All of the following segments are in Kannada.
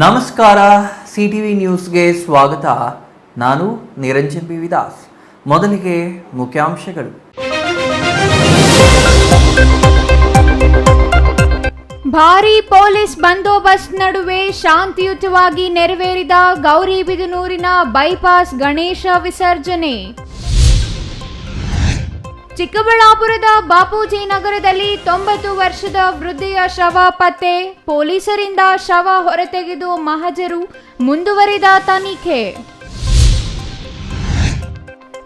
ನಮಸ್ಕಾರ, ಸಿಟಿವಿ ನ್ಯೂಸ್ಗೆ ಸ್ವಾಗತ. ನಾನು ನಿರಂಜನ್ ಬಿ ವಿದಾಸ್. ಮೊದಲಿಗೆ ಮುಖ್ಯಾಂಶಗಳು. ಭಾರೀ ಪೊಲೀಸ್ ಬಂದೋಬಸ್ತ್ ನಡುವೆ ಶಾಂತಿಯುತವಾಗಿ ನೆರವೇರಿದ ಗೌರಿಬಿದನೂರಿನ ಬೈಪಾಸ್ ಗಣೇಶ ವಿಸರ್ಜನೆ. ಚಿಕ್ಕಬಳ್ಳಾಪುರದ ಬಾಪೂಜಿ ನಗರದಲ್ಲಿ 90 ವರ್ಷದ ವೃದ್ಧೆಯ ಶವ ಪತ್ತೆ. ಪೊಲೀಸರಿಂದ ಶವ ಹೊರತೆಗೆದು ಮಹಜರು. ಮುಂದುವರಿದ ತನಿಖೆ.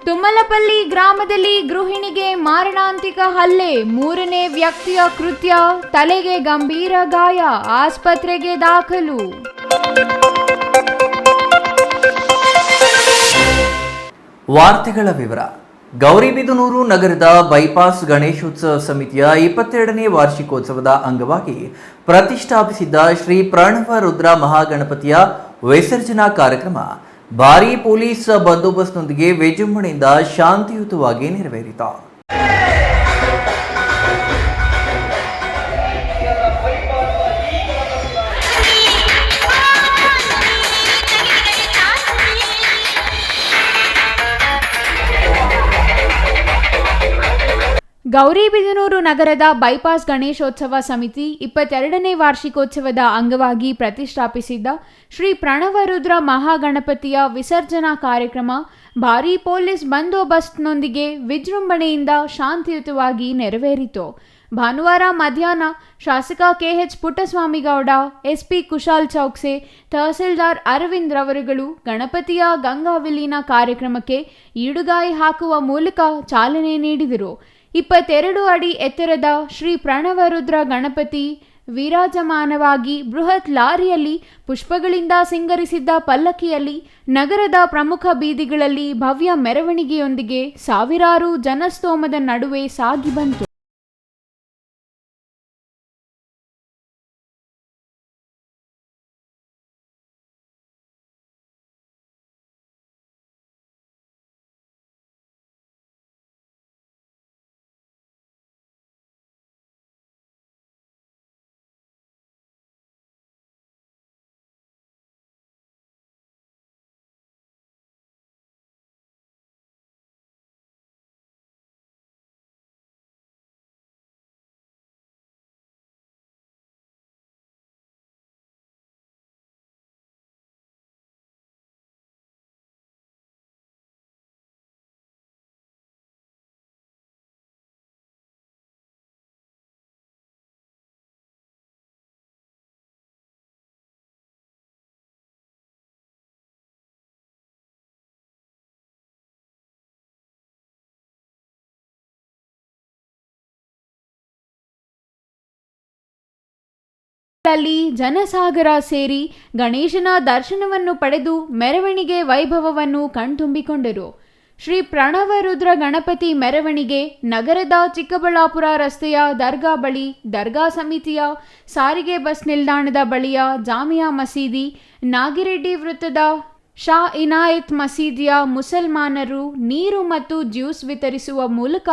ತುಮ್ಮಲಪಲ್ಲಿ ಗ್ರಾಮದಲ್ಲಿ ಗೃಹಿಣಿಗೆ ಮಾರಣಾಂತಿಕ ಹಲ್ಲೆ. 3ನೇ ವ್ಯಕ್ತಿಯ ಕೃತ್ಯ. ತಲೆಗೆ ಗಂಭೀರ ಗಾಯ. ಆಸ್ಪತ್ರೆಗೆ ದಾಖಲು. ವಾರ್ತೆಗಳ ವಿವರ. ಗೌರಿಬಿದನೂರು ನಗರದ ಬೈಪಾಸ್ ಗಣೇಶೋತ್ಸವ ಸಮಿತಿಯ 22ನೇ ವಾರ್ಷಿಕೋತ್ಸವದ ಅಂಗವಾಗಿ ಪ್ರತಿಷ್ಠಾಪಿಸಿದ್ದ ಶ್ರೀ ಪ್ರಣವ ರುದ್ರ ಮಹಾಗಣಪತಿಯ ವಿಸರ್ಜನಾ ಕಾರ್ಯಕ್ರಮ ಭಾರೀ ಪೊಲೀಸ್ ಬಂದೋಬಸ್ತ್ನೊಂದಿಗೆ ವಿಜೃಂಭಣೆಯಿಂದ ಶಾಂತಿಯುತವಾಗಿ ನೆರವೇರಿತು. ಗೌರಿಬಿದನೂರು ನಗರದ ಬೈಪಾಸ್ ಗಣೇಶೋತ್ಸವ ಸಮಿತಿ 22ನೇ ವಾರ್ಷಿಕೋತ್ಸವದ ಅಂಗವಾಗಿ ಪ್ರತಿಷ್ಠಾಪಿಸಿದ್ದ ಶ್ರೀ ಪ್ರಣವರುದ್ರ ಮಹಾಗಣಪತಿಯ ವಿಸರ್ಜನಾ ಕಾರ್ಯಕ್ರಮ ಭಾರೀ ಪೊಲೀಸ್ ಬಂದೋಬಸ್ತ್ನೊಂದಿಗೆ ವಿಜೃಂಭಣೆಯಿಂದ ಶಾಂತಿಯುತವಾಗಿ ನೆರವೇರಿತು. ಭಾನುವಾರ ಮಧ್ಯಾಹ್ನ ಶಾಸಕ ಕೆಎಚ್ ಪುಟ್ಟಸ್ವಾಮಿಗೌಡ, ಎಸ್ಪಿ ಕುಶಾಲ್ ಚೌಕ್ಸೆ, ತಹಸೀಲ್ದಾರ್ ಅರವಿಂದ್ ರವರುಗಳು ಗಣಪತಿಯ ಗಂಗಾ ವಿಲೀನ ಕಾರ್ಯಕ್ರಮಕ್ಕೆ ಈಡುಗಾಯಿ ಹಾಕುವ ಮೂಲಕ ಚಾಲನೆ ನೀಡಿದರು. 22 ಅಡಿ ಎತ್ತರದ ಶ್ರೀ ಪ್ರಣವರುದ್ರ ಗಣಪತಿ ವಿರಾಜಮಾನವಾಗಿ ಬೃಹತ್ ಲಾರಿಯಲ್ಲಿ ಪುಷ್ಪಗಳಿಂದ ಸಿಂಗರಿಸಿದ್ದ ಪಲ್ಲಕ್ಕಿಯಲ್ಲಿ ನಗರದ ಪ್ರಮುಖ ಬೀದಿಗಳಲ್ಲಿ ಭವ್ಯ ಮೆರವಣಿಗೆಯೊಂದಿಗೆ ಸಾವಿರಾರು ಜನಸ್ತೋಮದ ನಡುವೆ ಸಾಗಿ ಬಂತು. ಅಲ್ಲಿ ಜನಸಾಗರ ಸೇರಿ ಗಣೇಶನ ದರ್ಶನವನ್ನು ಪಡೆದು ಮೆರವಣಿಗೆ ವೈಭವವನ್ನು ಕಣ್ತುಂಬಿಕೊಂಡರು. ಶ್ರೀ ಪ್ರಣವರುದ್ರ ಗಣಪತಿ ಮೆರವಣಿಗೆ ನಗರದ ಚಿಕ್ಕಬಳ್ಳಾಪುರ ರಸ್ತೆಯ ದರ್ಗಾ ಬಳಿ, ದರ್ಗಾ ಸಮಿತಿಯ ಸಾರಿಗೆ ಬಸ್ ನಿಲ್ದಾಣದ ಬಳಿಯ ಜಾಮಿಯಾ ಮಸೀದಿ, ನಾಗಿರೆಡ್ಡಿ ವೃತ್ತದ ಶಾ ಇನಾಯತ್ ಮಸೀದಿಯ ಮುಸಲ್ಮಾನರು ನೀರು ಮತ್ತು ಜ್ಯೂಸ್ ವಿತರಿಸುವ ಮೂಲಕ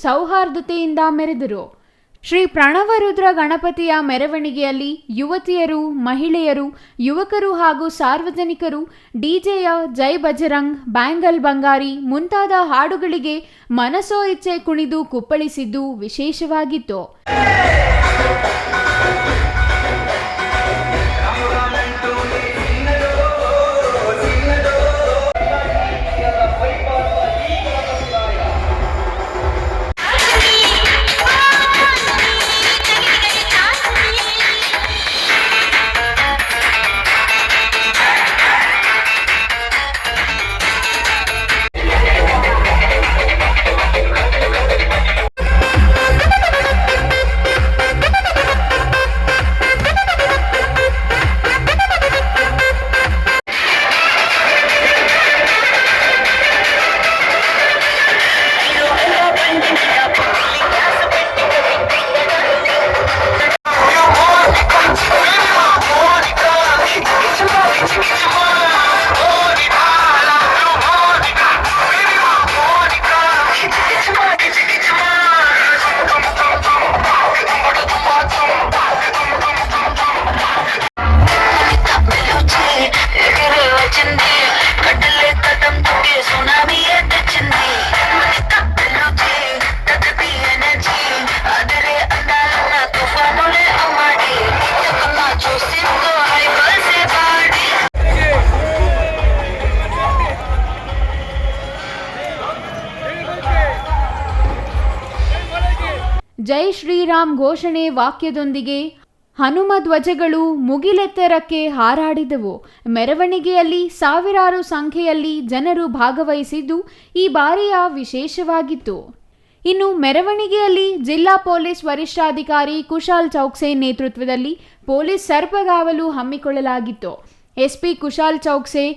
ಸೌಹಾರ್ದತೆಯಿಂದ ಮೆರೆದರು. ಶ್ರೀ ಪ್ರಣವರುದ್ರ ಗಣಪತಿಯ ಮೆರವಣಿಗೆಯಲ್ಲಿ ಯುವತಿಯರು, ಮಹಿಳೆಯರು, ಯುವಕರು ಹಾಗೂ ಸಾರ್ವಜನಿಕರು ಡಿಜೆಯ ಜೈ ಬಜರಂಗ್, ಬ್ಯಾಂಗಲ್ ಬಂಗಾರಿ ಮುಂತಾದ ಹಾಡುಗಳಿಗೆ ಮನಸೋ ಇಚ್ಛೆ ಕುಣಿದು ಕುಪ್ಪಳಿಸಿದ್ದು ವಿಶೇಷವಾಗಿತ್ತು. ಜೈ ಶ್ರೀರಾಮ್ ಘೋಷಣೆ ವಾಕ್ಯದೊಂದಿಗೆ ಹನುಮ ಧ್ವಜಗಳು ಮುಗಿಲೆತ್ತರಕ್ಕೆ ಹಾರಾಡಿದವು. ಮೆರವಣಿಗೆಯಲ್ಲಿ ಸಾವಿರಾರು ಸಂಖ್ಯೆಯಲ್ಲಿ ಜನರು ಭಾಗವಹಿಸಿದ್ದು ಈ ಬಾರಿಯ ವಿಶೇಷವಾಗಿತ್ತು. ಇನ್ನು ಮೆರವಣಿಗೆಯಲ್ಲಿ ಜಿಲ್ಲಾ ಪೊಲೀಸ್ ವರಿಷ್ಠಾಧಿಕಾರಿ ಕುಶಾಲ್ ಚೌಕ್ಸೆ ನೇತೃತ್ವದಲ್ಲಿ ಪೊಲೀಸ್ ಸರ್ಪಗಾವಲು ಹಮ್ಮಿಕೊಳ್ಳಲಾಗಿತ್ತು. SP Kushal Chowkse,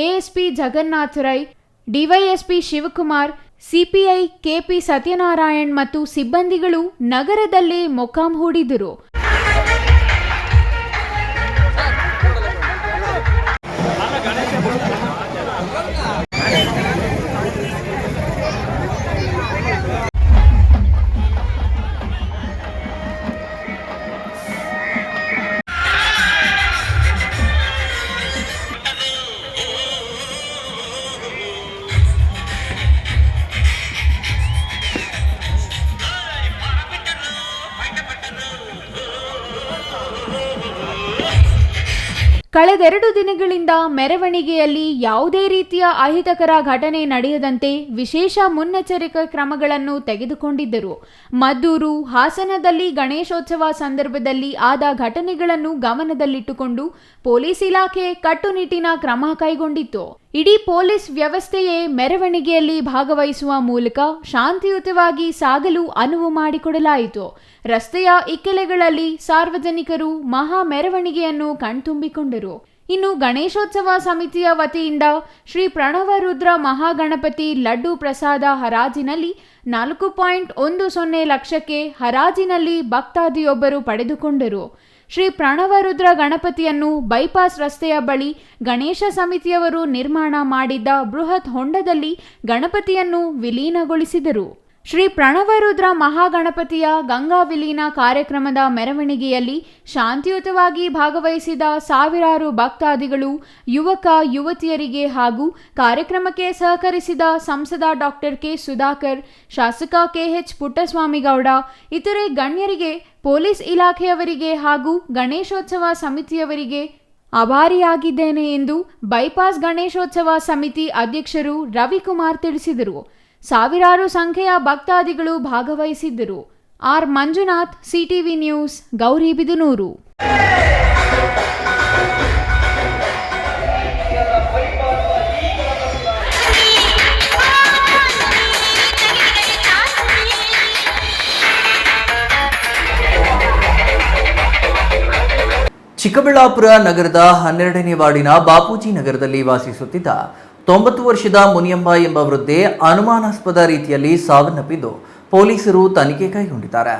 ASP Jagannath Rai, DYSP Shivakumar, CPI KP Satyanarayan ಮತ್ತು ಸಿಬ್ಬಂದಿಗಳು ನಗರದಲ್ಲೇ ಮೊಕ್ಕಾಂ ಹೂಡಿದರು. ಕಳೆದೆರಡು ದಿನಗಳಿಂದ ಮೆರವಣಿಗೆಯಲ್ಲಿ ಯಾವುದೇ ರೀತಿಯ ಅಹಿತಕರ ಘಟನೆ ನಡೆಯದಂತೆ ವಿಶೇಷ ಮುನ್ನೆಚ್ಚರಿಕೆ ಕ್ರಮಗಳನ್ನು ತೆಗೆದುಕೊಂಡಿದ್ದರು. ಮದ್ದೂರು, ಹಾಸನದಲ್ಲಿ ಗಣೇಶೋತ್ಸವ ಸಂದರ್ಭದಲ್ಲಿ ಆದ ಘಟನೆಗಳನ್ನು ಗಮನದಲ್ಲಿಟ್ಟುಕೊಂಡು ಪೊಲೀಸ್ ಇಲಾಖೆ ಕಟ್ಟುನಿಟ್ಟಿನ ಕ್ರಮ ಕೈಗೊಂಡಿತ್ತು. ಇಡೀ ಪೊಲೀಸ್ ವ್ಯವಸ್ಥೆಯೇ ಮೆರವಣಿಗೆಯಲ್ಲಿ ಭಾಗವಹಿಸುವ ಮೂಲಕ ಶಾಂತಿಯುತವಾಗಿ ಸಾಗಲು ಅನುವು ಮಾಡಿಕೊಡಲಾಯಿತು. ರಸ್ತೆಯ ಇಕ್ಕೆಲೆಗಳಲ್ಲಿ ಸಾರ್ವಜನಿಕರು ಮಹಾ ಮೆರವಣಿಗೆಯನ್ನು ಕಣ್ತುಂಬಿಕೊಂಡರು. ಇನ್ನು ಗಣೇಶೋತ್ಸವ ಸಮಿತಿಯ ವತಿಯಿಂದ ಶ್ರೀ ಪ್ರಣವರುದ್ರ ಮಹಾಗಣಪತಿ ಲಡ್ಡು ಪ್ರಸಾದ ಹರಾಜಿನಲ್ಲಿ 4.10 ಲಕ್ಷಕ್ಕೆ ಹರಾಜಿನಲ್ಲಿ ಭಕ್ತಾದಿಯೊಬ್ಬರು ಪಡೆದುಕೊಂಡರು. ಶ್ರೀ ಪ್ರಣವರುದ್ರ ಗಣಪತಿಯನ್ನು ಬೈಪಾಸ್ ರಸ್ತೆಯ ಬಳಿ ಗಣೇಶ ಸಮಿತಿಯವರು ನಿರ್ಮಾಣ ಮಾಡಿದ್ದ ಬೃಹತ್ ಹೊಂಡದಲ್ಲಿ ಗಣಪತಿಯನ್ನು ವಿಲೀನಗೊಳಿಸಿದರು. ಶ್ರೀ ಪ್ರಣವರುದ್ರ ಮಹಾಗಣಪತಿಯ ಗಂಗಾ ವಿಲೀನ ಕಾರ್ಯಕ್ರಮದ ಮೆರವಣಿಗೆಯಲ್ಲಿ ಶಾಂತಿಯುತವಾಗಿ ಭಾಗವಹಿಸಿದ ಸಾವಿರಾರು ಭಕ್ತಾದಿಗಳು, ಯುವಕ ಯುವತಿಯರಿಗೆ ಹಾಗೂ ಕಾರ್ಯಕ್ರಮಕ್ಕೆ ಸಹಕರಿಸಿದ ಸಂಸದ ಡಾಕ್ಟರ್ ಕೆ ಸುಧಾಕರ್, ಶಾಸಕ ಕೆಎಚ್ ಪುಟ್ಟಸ್ವಾಮಿಗೌಡ, ಇತರೆ ಗಣ್ಯರಿಗೆ, ಪೊಲೀಸ್ ಇಲಾಖೆಯವರಿಗೆ ಹಾಗೂ ಗಣೇಶೋತ್ಸವ ಸಮಿತಿಯವರಿಗೆ ಆಭಾರಿಯಾಗಿದ್ದೇನೆ ಎಂದು ಬೈಪಾಸ್ ಗಣೇಶೋತ್ಸವ ಸಮಿತಿ ಅಧ್ಯಕ್ಷರು ರವಿಕುಮಾರ್ ತಿಳಿಸಿದರು. ಸಾವಿರಾರು ಸಂಖ್ಯೆಯ ಭಕ್ತಾದಿಗಳು ಭಾಗವಹಿಸಿದ್ದರು. R Manjunath, CTV news, Gauribidanur. Chikkaballapur ನಗರದ 12ನೇ ವಾರ್ಡಿನ ಬಾಪೂಜಿ ನಗರದಲ್ಲಿ ವಾಸಿಸುತ್ತಿದ್ದ 90 ವರ್ಷದ ಮುನಿಯಮ್ಮ ಎಂಬ ವೃದ್ಧೆ ಅನುಮಾನಾಸ್ಪದ ರೀತಿಯಲ್ಲಿ ಸಾವನ್ನಪ್ಪಿದ್ದು ಪೊಲೀಸರು ತನಿಖೆ ಕೈಗೊಂಡಿದ್ದಾರೆ.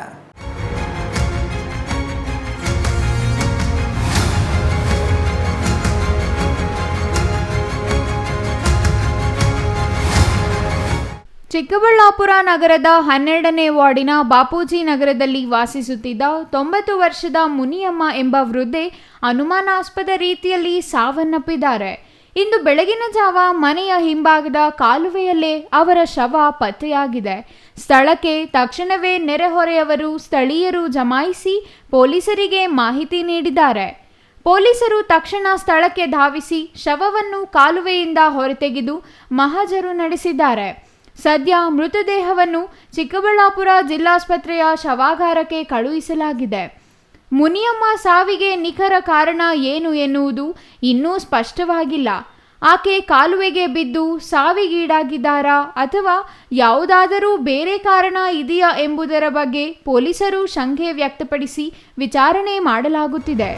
ಚಿಕ್ಕಬಳ್ಳಾಪುರ ನಗರದ 12ನೇ ವಾರ್ಡಿನ ಬಾಪೂಜಿ ನಗರದಲ್ಲಿ ವಾಸಿಸುತ್ತಿದ್ದ 90 ವರ್ಷದ ಮುನಿಯಮ್ಮ ಎಂಬ ವೃದ್ಧೆ ಅನುಮಾನಾಸ್ಪದ ರೀತಿಯಲ್ಲಿ ಸಾವನ್ನಪ್ಪಿದ್ದಾರೆ. ಇಂದು ಬೆಳಗಿನ ಜಾವ ಮನೆಯ ಹಿಂಭಾಗದ ಕಾಲುವೆಯಲ್ಲೇ ಅವರ ಶವ ಪತ್ತೆಯಾಗಿದೆ. ಸ್ಥಳಕ್ಕೆ ತಕ್ಷಣವೇ ನೆರೆಹೊರೆಯವರು, ಸ್ಥಳೀಯರು ಜಮಾಯಿಸಿ ಪೊಲೀಸರಿಗೆ ಮಾಹಿತಿ ನೀಡಿದ್ದಾರೆ. ಪೊಲೀಸರು ತಕ್ಷಣ ಸ್ಥಳಕ್ಕೆ ಧಾವಿಸಿ ಶವವನ್ನು ಕಾಲುವೆಯಿಂದ ಹೊರತೆಗೆದು ಮಹಜರು ನಡೆಸಿದ್ದಾರೆ. ಸದ್ಯ ಮೃತದೇಹವನ್ನು ಚಿಕ್ಕಬಳ್ಳಾಪುರ ಜಿಲ್ಲಾಸ್ಪತ್ರೆಯ ಶವಾಗಾರಕ್ಕೆ ಕಳುಹಿಸಲಾಗಿದೆ. ಮುನಿಯಮ್ಮ ಸಾವಿಗೆ ನಿಖರ ಕಾರಣ ಏನು ಎನ್ನುವುದು ಇನ್ನೂ ಸ್ಪಷ್ಟವಾಗಿಲ್ಲ. ಆಕೆ ಕಾಲುವೆಗೆ ಬಿದ್ದು ಸಾವಿಗೀಡಾಗಿದ್ದಾರಾ ಅಥವಾ ಯಾವುದಾದರೂ ಬೇರೆ ಕಾರಣ ಇದೆಯಾ ಎಂಬುದರ ಬಗ್ಗೆ ಪೊಲೀಸರು ಶಂಕೆ ವ್ಯಕ್ತಪಡಿಸಿ ವಿಚಾರಣೆ ಮಾಡಲಾಗುತ್ತಿದೆ.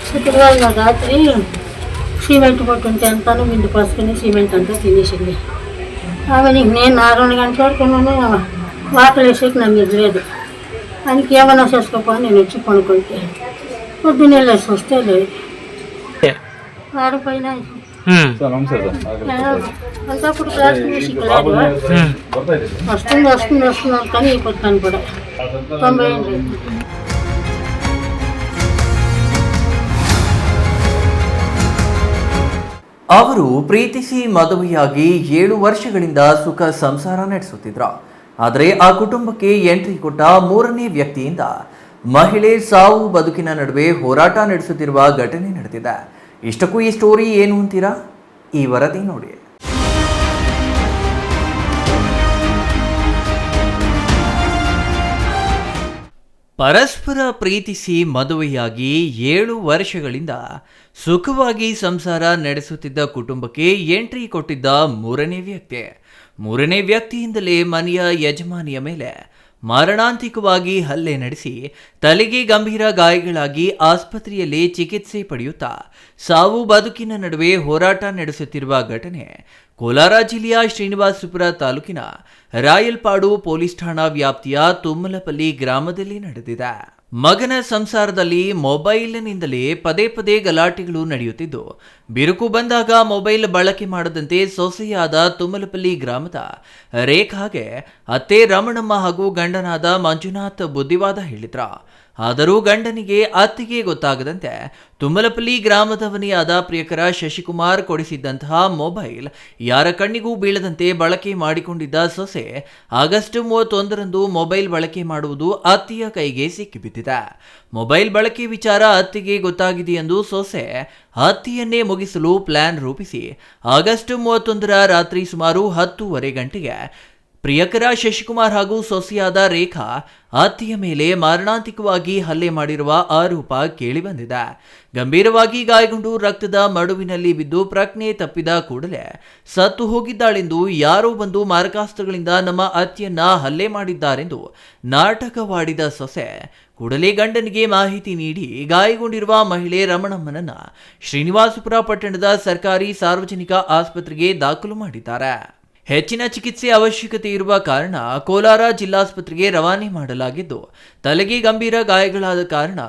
శుక్రవారం రాత్రి సిమెంట్ కొట్టుంటే అంతాను మిండి పోసుకుని సిమెంట్ అంతా తినేసింది. ఆమె నేను 2 గంటల వరకు వాకలు వేసేకి నా మీద లేదు. ఆయనకి ఏమైనా చేసుకోపోయి నేను వచ్చి కొనుక్కుంటే పొద్దున్నే లేసి వస్తే లేదు. ఆడిపోయినా అంతా ఇప్పుడు క్లాస్ మ్యూజిక్ లేదు. వస్తున్నారు కానీ ఇప్పుడు కనపడ 90 ఏళ్ళు. ಅವರು ಪ್ರೀತಿಸಿ ಮದುವೆಯಾಗಿ 7 ವರ್ಷಗಳಿಂದ ಸುಖ ಸಂಸಾರ ನಡೆಸುತ್ತಿದ್ರು. ಆದರೆ ಆ ಕುಟುಂಬಕ್ಕೆ ಎಂಟ್ರಿ ಕೊಟ್ಟ 3ನೇ ವ್ಯಕ್ತಿಯಿಂದ ಮಹಿಳೆ ಸಾವು ಬದುಕಿನ ನಡುವೆ ಹೋರಾಟ ನಡೆಸುತ್ತಿರುವ ಘಟನೆ ನಡೆದಿದೆ. ಇಷ್ಟಕ್ಕೂ ಈ ಸ್ಟೋರಿ ಏನು ಅಂತೀರಾ? ಈ ವರದಿ ನೋಡಿ. ಪರಸ್ಪರ ಪ್ರೀತಿಸಿ ಮದುವೆಯಾಗಿ 7 ವರ್ಷಗಳಿಂದ ಸುಖವಾಗಿ ಸಂಸಾರ ನಡೆಸುತ್ತಿದ್ದ ಕುಟುಂಬಕ್ಕೆ ಎಂಟ್ರಿ ಕೊಟ್ಟಿದ್ದ 3ನೇ ವ್ಯಕ್ತಿಯಿಂದಲೇ ಮನೆಯ ಯಜಮಾನಿಯ ಮೇಲೆ ಮಾರಣಾಂತಿಕವಾಗಿ ಹಲ್ಲೆ ನಡೆಸಿ ತಲೆಗೆ ಗಂಭೀರ ಗಾಯಗಳಾಗಿ ಆಸ್ಪತ್ರೆಯಲ್ಲಿ ಚಿಕಿತ್ಸೆ ಪಡೆಯುತ್ತಾ ಸಾವು ಬದುಕಿನ ನಡುವೆ ಹೋರಾಟ ನಡೆಸುತ್ತಿರುವ ಘಟನೆ ಕೋಲಾರ ಜಿಲ್ಲೆಯ ಶ್ರೀನಿವಾಸಪುರ ತಾಲೂಕಿನ ರಾಯಲ್ಪಾಡು ಪೊಲೀಸ್ ಠಾಣಾ ವ್ಯಾಪ್ತಿಯ ತುಮ್ಮಲಪಲ್ಲಿ ಗ್ರಾಮದಲ್ಲಿ ನಡೆದಿದೆ. ಮಗನ ಸಂಸಾರದಲ್ಲಿ ಮೊಬೈಲ್ನಿಂದಲೇ ಪದೇ ಗಲಾಟೆಗಳು ನಡೆಯುತ್ತಿದ್ದು, ಬಿರುಕು ಬಂದಾಗ ಮೊಬೈಲ್ ಬಳಕೆ ಮಾಡದಂತೆ ಸೊಸೆಯಾದ ತುಮ್ಮಲಪಲ್ಲಿ ಗ್ರಾಮದ ರೇಖಾಗೆ ಅತ್ತೆ ರಮಣಮ್ಮ ಹಾಗೂ ಗಂಡನಾದ ಮಂಜುನಾಥ್ ಬುದ್ಧಿವಾದ ಹೇಳಿದ್ರ. ಆದರೂ ಗಂಡನಿಗೆ ಅತ್ತಿಗೆ ಗೊತ್ತಾಗದಂತೆ ತುಮ್ಮಲಪಲ್ಲಿ ಗ್ರಾಮದವನೇ ಆದ ಪ್ರಿಯಕರ ಶಶಿಕುಮಾರ್ ಕೊಡಿಸಿದ್ದಂತಹ ಮೊಬೈಲ್ ಯಾರ ಕಣ್ಣಿಗೂ ಬೀಳದಂತೆ ಬಳಕೆ ಮಾಡಿಕೊಂಡಿದ್ದ ಸೊಸೆ ಆಗಸ್ಟ್ 31ರಂದು ಮೊಬೈಲ್ ಬಳಕೆ ಮಾಡುವುದು ಅತ್ತಿಯ ಕೈಗೆ ಸಿಕ್ಕಿಬಿದ್ದಿದೆ. ಮೊಬೈಲ್ ಬಳಕೆ ವಿಚಾರ ಅತ್ತಿಗೆ ಗೊತ್ತಾಗಿದೆ ಎಂದು ಸೊಸೆ ಅತ್ತಿಯನ್ನೇ ಮುಗಿಸಲು ಪ್ಲಾನ್ ರೂಪಿಸಿ ಆಗಸ್ಟ್ 31ರ ರಾತ್ರಿ ಸುಮಾರು 10:30 ಗಂಟೆಗೆ ಪ್ರಿಯಕರ ಶಶಿಕುಮಾರ್ ಹಾಗೂ ಸೊಸೆಯಾದ ರೇಖಾ ಅತ್ತಿಯ ಮೇಲೆ ಮಾರಣಾಂತಿಕವಾಗಿ ಹಲ್ಲೆ ಮಾಡಿರುವ ಆರೋಪ ಕೇಳಿಬಂದಿದೆ. ಗಂಭೀರವಾಗಿ ಗಾಯಗೊಂಡು ರಕ್ತದ ಮಡುವಿನಲ್ಲಿ ಬಿದ್ದು ಪ್ರಜ್ಞೆ ತಪ್ಪಿದ ಕೂಡಲೇ ಸತ್ತು ಹೋಗಿದ್ದಾಳೆಂದು ಯಾರೋ ಬಂದು ಮಾರಕಾಸ್ತ್ರಗಳಿಂದ ನಮ್ಮ ಅತ್ತಿಯನ್ನ ಹಲ್ಲೆ ಮಾಡಿದ್ದಾರೆಂದು ನಾಟಕವಾಡಿದ ಸೊಸೆ ಕೂಡಲೇ ಗಂಡನಿಗೆ ಮಾಹಿತಿ ನೀಡಿ ಗಾಯಗೊಂಡಿರುವ ಮಹಿಳೆ ರಮಣಮ್ಮನನ್ನ ಶ್ರೀನಿವಾಸಪುರ ಪಟ್ಟಣದ ಸರ್ಕಾರಿ ಸಾರ್ವಜನಿಕ ಆಸ್ಪತ್ರೆಗೆ ದಾಖಲು ಮಾಡಿದ್ದಾರೆ. ಹೆಚ್ಚಿನ ಚಿಕಿತ್ಸೆ ಅವಶ್ಯಕತೆ ಇರುವ ಕಾರಣ ಕೋಲಾರ ಜಿಲ್ಲಾಸ್ಪತ್ರೆಗೆ ರವಾನೆ ಮಾಡಲಾಗಿದ್ದು, ತಲೆಗೆ ಗಂಭೀರ ಗಾಯಗಳಾದ ಕಾರಣ